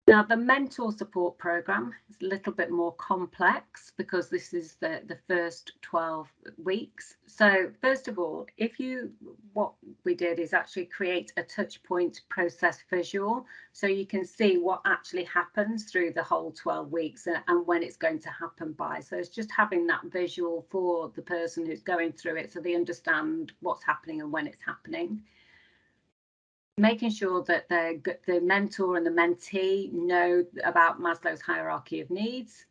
Now, the mentor support program is a little bit more complex because this is the first 12 weeks. So first of all, what we did is actually create a touch point process visual, so you can see what actually happens through the whole 12 weeks and when it's going to happen by. So it's just having that visual for the person who's going through it, so they understand what's happening and when it's happening. Making sure that the mentor and the mentee know about Maslow's hierarchy of needs.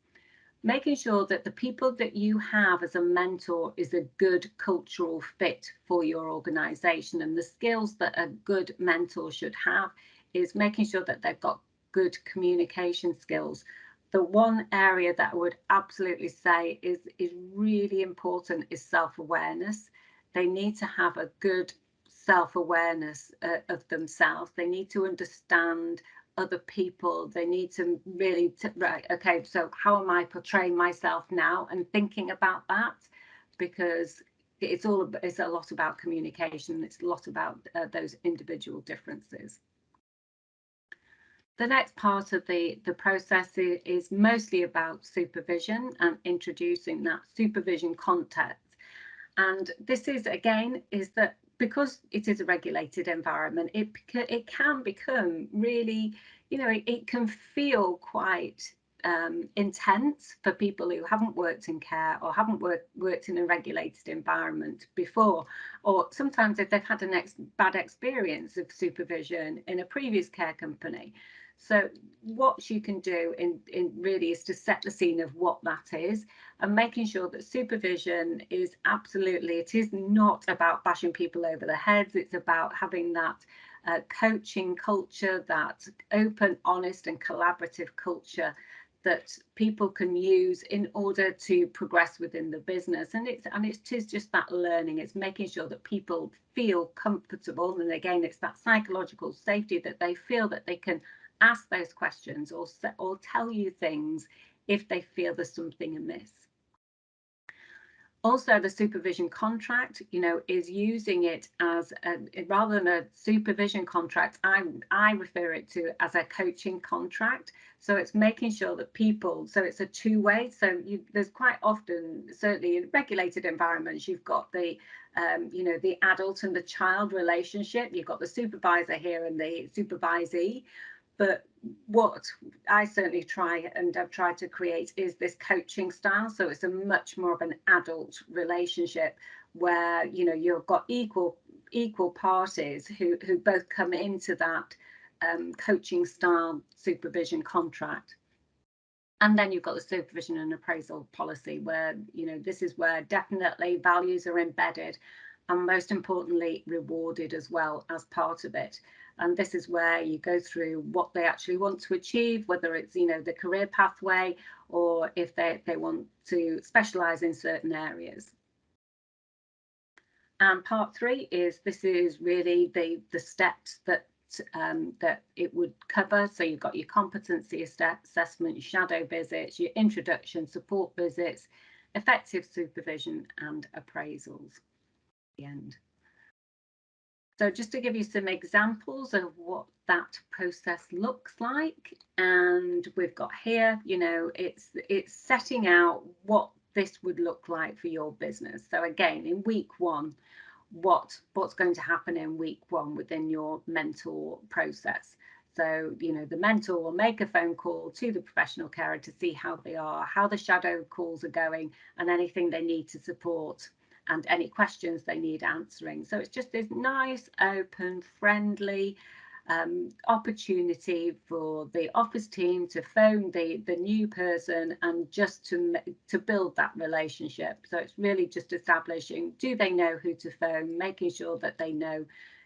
Making sure that the people that you have as a mentor is a good cultural fit for your organization. And the skills that a good mentor should have is making sure that they've got good communication skills. The one area that I would absolutely say is really important is self-awareness. They need to have a good self-awareness of themselves. They need to understand other people. They need to really right, okay, so how am I portraying myself now, and thinking about that, because it's a lot about communication. It's a lot about those individual differences. The next part of the process is mostly about supervision and introducing that supervision context. And this is, again, is that because it is a regulated environment, it can become really, you know, it can feel quite intense for people who haven't worked in care or haven't worked in a regulated environment before, or sometimes if they've had a bad experience of supervision in a previous care company. So what you can do in really is to set the scene of what that is, and making sure that supervision is absolutely, it is not about bashing people over the heads. It's about having that coaching culture, that open, honest and collaborative culture that people can use in order to progress within the business. And it is just that learning. It's making sure that people feel comfortable, and again, it's that psychological safety, that they feel that they can ask those questions or tell you things if they feel there's something amiss. Also, the supervision contract, you know, is using it as rather than a supervision contract, I refer it to as a coaching contract. So it's making sure that people, so it's a two-way. So there's quite often, certainly in regulated environments, you've got the you know, the adult and the child relationship. You've got the supervisor here and the supervisee. But what I certainly try and I've tried to create is this coaching style. So it's a much more of an adult relationship where, you know, you've got equal parties who both come into that coaching style supervision contract. And then you've got the supervision and appraisal policy, where, you know, this is where definitely values are embedded and most importantly rewarded as well as part of it. And this is where you go through what they actually want to achieve, whether it's, you know, the career pathway, or if they want to specialize in certain areas. And part 3 is, this is really the steps that that it would cover. So you've got your competency assessment, your shadow visits, your introduction, support visits, effective supervision and appraisals at the end. So just to give you some examples of what that process looks like, and we've got here, you know, it's setting out what this would look like for your business. So again, in week 1, what's going to happen in week 1 within your mentor process. So, the mentor will make a phone call to the professional carer to see how they are, how the shadow calls are going, and anything they need to support, and any questions they need answering. So it's just this nice, open, friendly opportunity for the office team to phone the new person, and just to build that relationship. So it's really just establishing, do they know who to phone, making sure that they know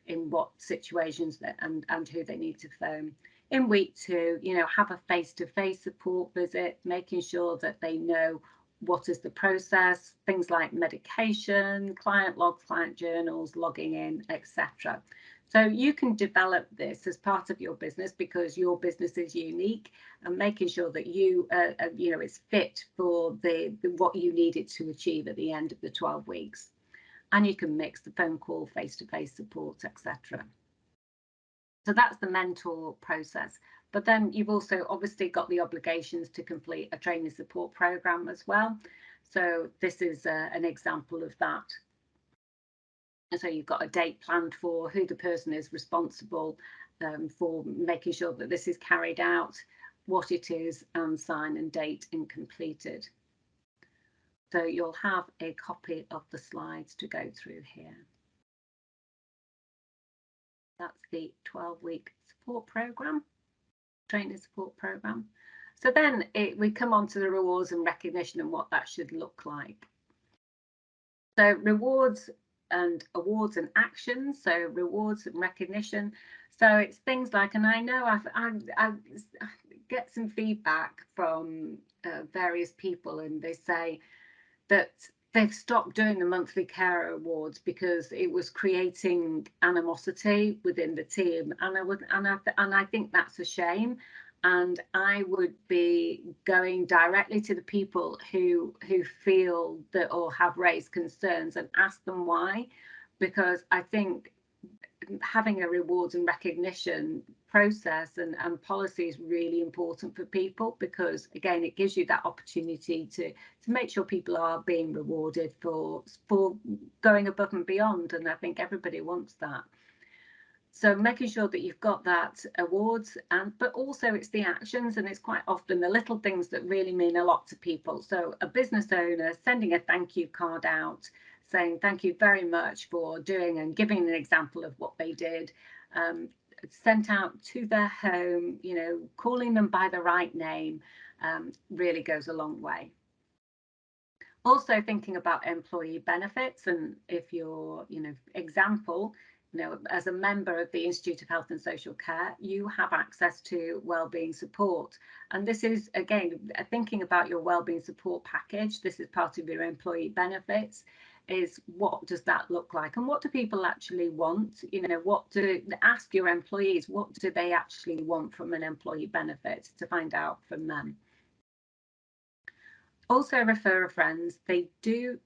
in what situations and who they need to phone. In week 2, have a face-to-face support visit, making sure that they know what is the process, things like medication, client logs, client journals, logging in, etc. So you can develop this as part of your business, because your business is unique, and making sure that it's fit for what you need it to achieve at the end of the 12 weeks. And you can mix the phone call, face-to-face support, etc. So that's the mentor process. But then you've also obviously got the obligations to complete a training support program as well. So this is an example of that. And so you've got a date planned for who the person is responsible for making sure that this is carried out, what it is, and sign and date and completed. So you'll have a copy of the slides to go through here. That's the 12-week support program, training support program. So then we come on to the rewards and recognition and what that should look like. So rewards and awards and actions. So rewards and recognition. So it's things like, and I know I get some feedback from various people, and they say that they've stopped doing the monthly carer awards because it was creating animosity within the team, and I think that's a shame. And I would be going directly to the people who feel that or have raised concerns and ask them why, because I think having a rewards and recognition process and policy is really important for people, because again, it gives you that opportunity to make sure people are being rewarded for going above and beyond, and I think everybody wants that. So making sure that you've got that awards, but also it's the actions, and it's quite often the little things that really mean a lot to people. So a business owner sending a thank you card out, saying thank you very much for doing and giving an example of what they did, sent out to their home, calling them by the right name, really goes a long way. Also thinking about employee benefits, and if you're, example, as a member of the Institute of Health and Social Care, you have access to wellbeing support. And this is, again, thinking about your wellbeing support package. This is part of your employee benefits. Is what does that look like, and what do people actually want? Ask your employees, what do they actually want from an employee benefit, to find out from them. Also refer a friends. They do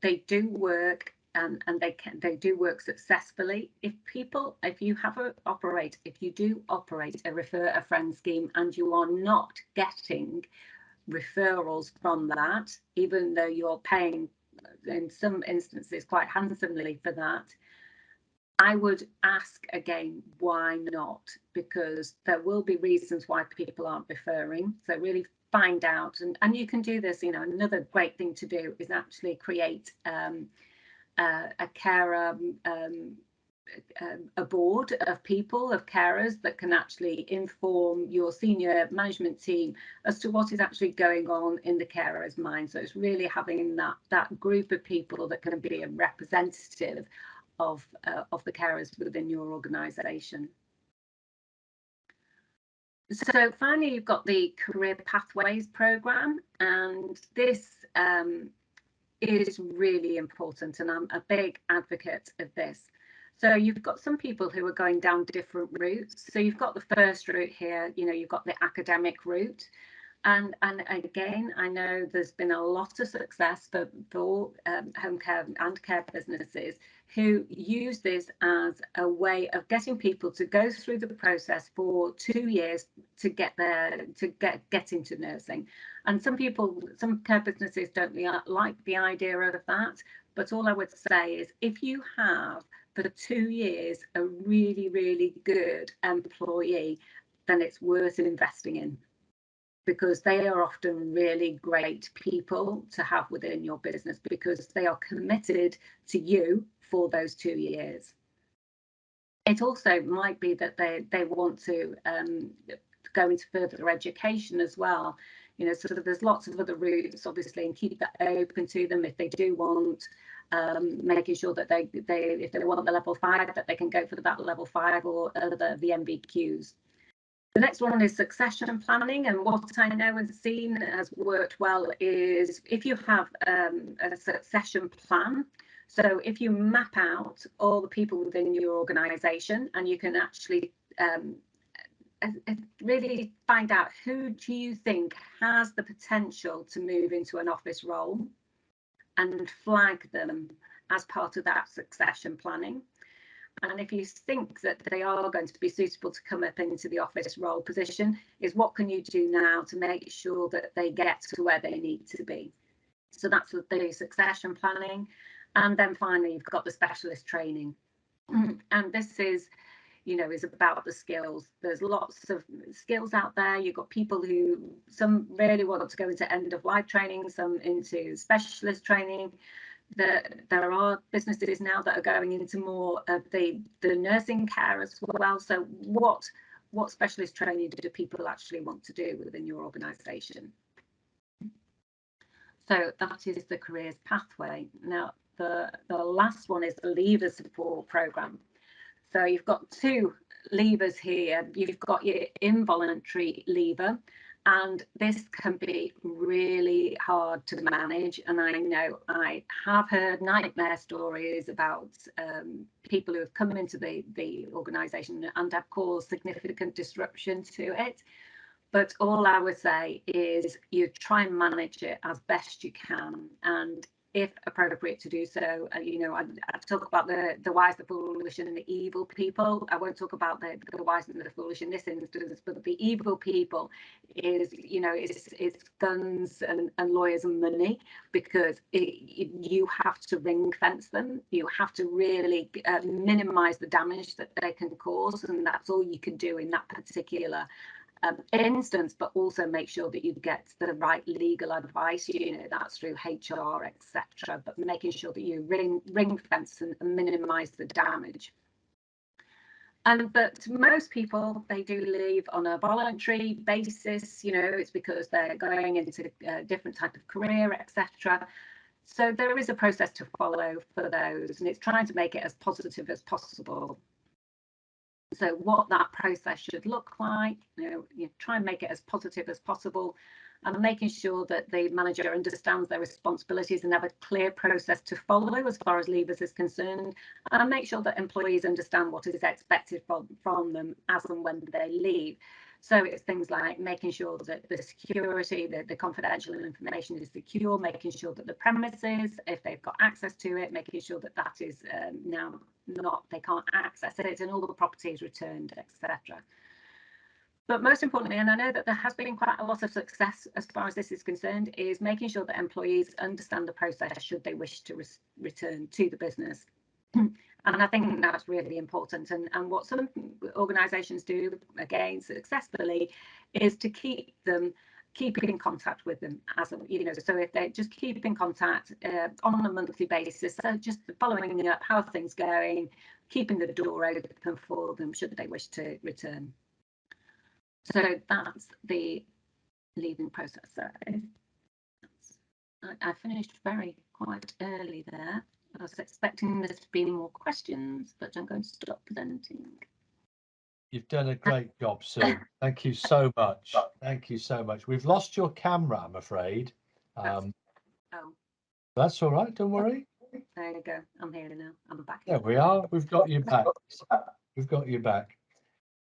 work, and they do work successfully. If you do operate a refer a friend scheme and you are not getting referrals from that, even though you're paying in some instances quite handsomely for that, I would ask again, why not? Because there will be reasons why people aren't referring. So really find out, and you can do this. Another great thing to do is actually create a carer, a board of people, of carers, that can actually inform your senior management team as to what is actually going on in the carer's mind. So it's really having that group of people that can be a representative of the carers within your organisation. So finally, you've got the Career Pathways programme, and this is really important, and I'm a big advocate of this. So you've got some people who are going down different routes. So you've got the first route here, you've got the academic route. And again, I know there's been a lot of success for home care and care businesses who use this as a way of getting people to go through the process for 2 years to get into nursing. And some care businesses don't like the idea of that. But all I would say is, if you have for 2 years a really, really good employee, then it's worth investing in, because they are often really great people to have within your business, because they are committed to you for those 2 years. It also might be that they want to go into further education as well. You know, sort of there's lots of other routes, obviously, and keep that open to them if they do want, making sure that they if they want the level 5, that they can go for that level 5 or the MVQs. The next one is succession planning, and what I know and seen has worked well is if you have a succession plan. So if you map out all the people within your organisation, and you can actually really find out who do you think has the potential to move into an office role, and flag them as part of that succession planning. And if you think that they are going to be suitable to come up into the office role position, is what can you do now to make sure that they get to where they need to be? So that's the succession planning. And then finally, you've got the specialist training. And this is, you know, is about the skills. There's lots of skills out there. You've got people who, some really want to go into end of life training, some into specialist training. There are businesses now that are going into more of the nursing care as well. So what specialist training do people actually want to do within your organisation? So that is the careers pathway. Now, the last one is the leaver support programme. So you've got 2 levers here. You've got your involuntary lever, and this can be really hard to manage. And I know I have heard nightmare stories about people who have come into the organisation and have caused significant disruption to it. But all I would say is you try and manage it as best you can, and if appropriate to do so. You know, I talk about the wise, the foolish, and the evil people. I won't talk about the wise and the foolish in this instance, but the evil people is, you know, it's guns and lawyers and money, because you have to ring fence them. You have to really minimise the damage that they can cause, and that's all you can do in that particular instance, but also make sure that you get the right legal advice. You know, that's through HR, etc. But making sure that you ring fence and minimise the damage. But most people, they do leave on a voluntary basis. You know, it's because they're going into a different type of career, etc. So there is a process to follow for those, and it's trying to make it as positive as possible. So what that process should look like, you try and make it as positive as possible, and making sure that the manager understands their responsibilities and have a clear process to follow as far as leavers is concerned, and make sure that employees understand what is expected from them as and when they leave. So it's things like making sure that the security, the confidential information is secure, making sure that the premises, if they've got access to it, making sure that that is now not, they can't access it, and all the property is returned, etc. But most importantly, and I know that there has been quite a lot of success as far as this is concerned, is making sure that employees understand the process should they wish to return to the business. And I think that's really important. And what some organisations do, again, successfully, is to keep in contact with them, as you know. So if they just keep in contact on a monthly basis, so just following up, how are things going, keeping the door open for them should they wish to return. So that's the leaving process. So I finished quite early there. I was expecting there to be more questions, but I'm going to stop presenting. You've done a great job, Sue. Thank you so much. Thank you so much. We've lost your camera, I'm afraid. That's all right. Don't worry. There you go. I'm here now. I'm back. There we are. We've got you back. We've got you back.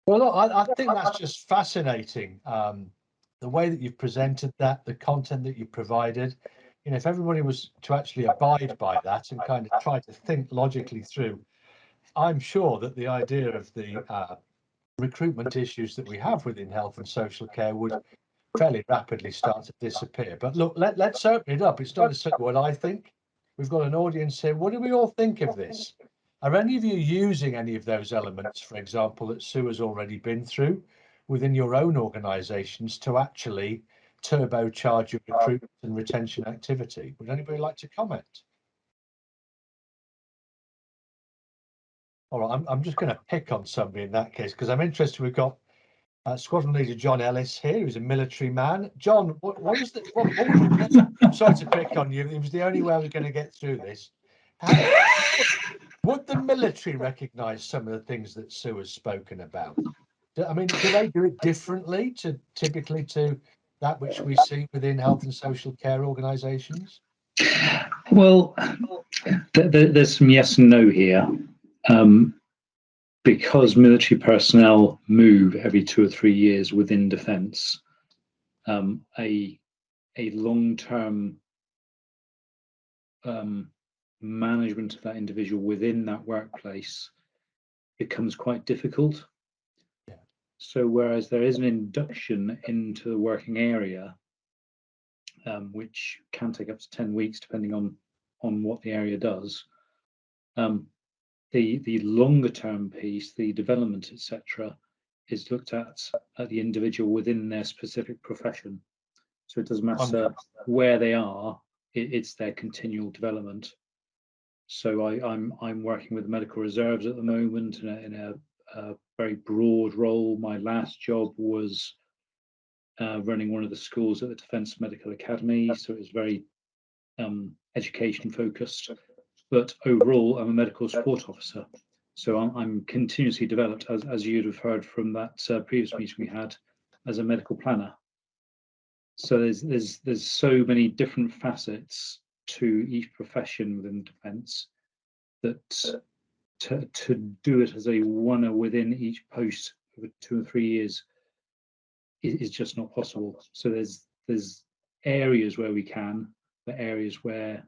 Well, look, I think that's just fascinating. The way that you've presented that, the content that you provided. You know, if everybody was to actually abide by that and kind of try to think logically through, I'm sure that the idea of the recruitment issues that we have within health and social care would fairly rapidly start to disappear. But look, let's open it up. It's not necessarily what I think. We've got an audience here. What do we all think of this? Are any of you using any of those elements, for example, that Sue has already been through? within your own organisations to actually turbocharge your recruitment and retention activity? Would anybody like to comment? All right, I'm just going to pick on somebody in that case because I'm interested. We've got Squadron Leader John Ellis here, who's a military man. John, what was the? What was the I'm sorry to pick on you. It was the only way I was going to get through this. Would the military recognise some of the things that Sue has spoken about? I mean, do they do it differently to typically to that which we see within health and social care organisations? Well, there's some yes and no here. Because military personnel move every 2 or 3 years within defence, a long-term management of that individual within that workplace becomes quite difficult. Yeah. So whereas there is an induction into the working area, which can take up to 10 weeks depending on what the area does, the longer term piece, the development, etc., is looked at the individual within their specific profession. So it doesn't matter where they are; it's their continual development. So I'm working with medical reserves at the moment in a very broad role. My last job was running one of the schools at the Defence Medical Academy, so it was very education focused. But overall, I'm a medical support officer. So I'm continuously developed, as you'd have heard from that previous meeting we had, as a medical planner. So there's so many different facets to each profession within defence that to do it as a one within each post over 2 or 3 years is just not possible. So there's areas where we can, but areas where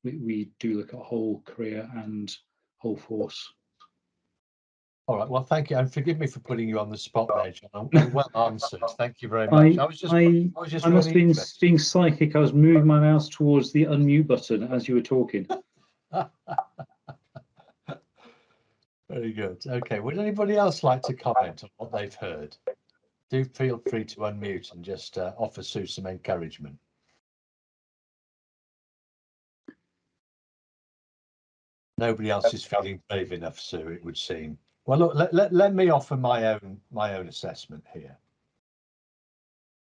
we do look at whole career and whole force. All right. Well, thank you, and forgive me for putting you on the spot there, John. Well answered. Thank you very much. I must have been being psychic. I was moving my mouse towards the unmute button as you were talking. Very good. Okay. Would anybody else like to comment on what they've heard? Do feel free to unmute and just offer Sue some encouragement. Nobody else is feeling brave enough, Sue, it would seem. Well, look, let me offer my own assessment here.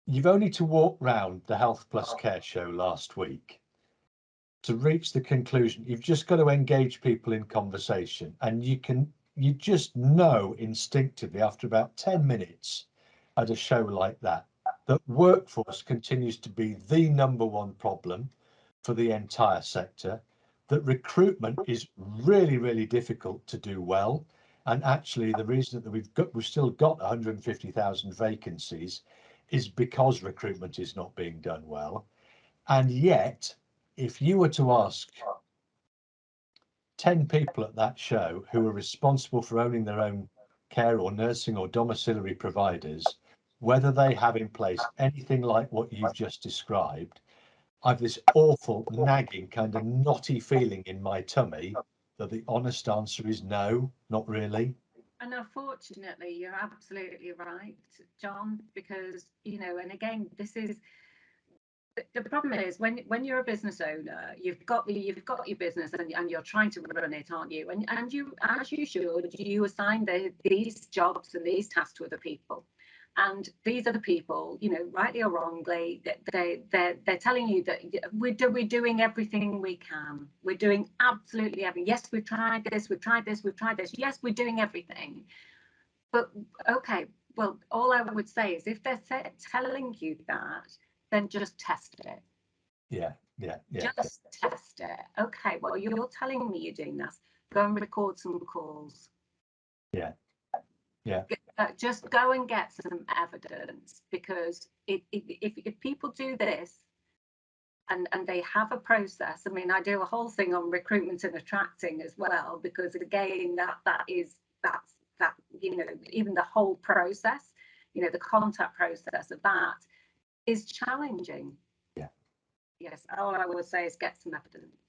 You've only to walk round the Health Plus Care show last week to reach the conclusion. You've just got to engage people in conversation, and you just know instinctively after about 10 minutes at a show like that workforce continues to be the #1 problem for the entire sector, that recruitment is really, really difficult to do well. And actually the reason that we've still got 150,000 vacancies is because recruitment is not being done well. And yet, if you were to ask 10 people at that show who are responsible for owning their own care or nursing or domiciliary providers, whether they have in place anything like what you've just described, I have this awful nagging kind of knotty feeling in my tummy that the honest answer is no, not really. And unfortunately, you're absolutely right, John, because, and again, this is the problem is when you're a business owner, you've got your business and you're trying to run it, aren't you? And you, as you should, you assign these jobs and these tasks to other people. And these are the people, rightly or wrongly, they're telling you that we're doing everything we can. We're doing absolutely everything. Yes, we've tried this, we've tried this, we've tried this. Yes, we're doing everything. But okay, well, all I would say is if they're telling you that, then just test it. Yeah. Just test it. Okay, well, you're telling me you're doing this. Go and record some calls. Yeah. Just go and get some evidence, because if people do this and they have a process, I mean, I do a whole thing on recruitment and attracting as well, because again, that's even the whole process, the contact process of that is challenging. Yeah. Yes, all I would say is get some evidence.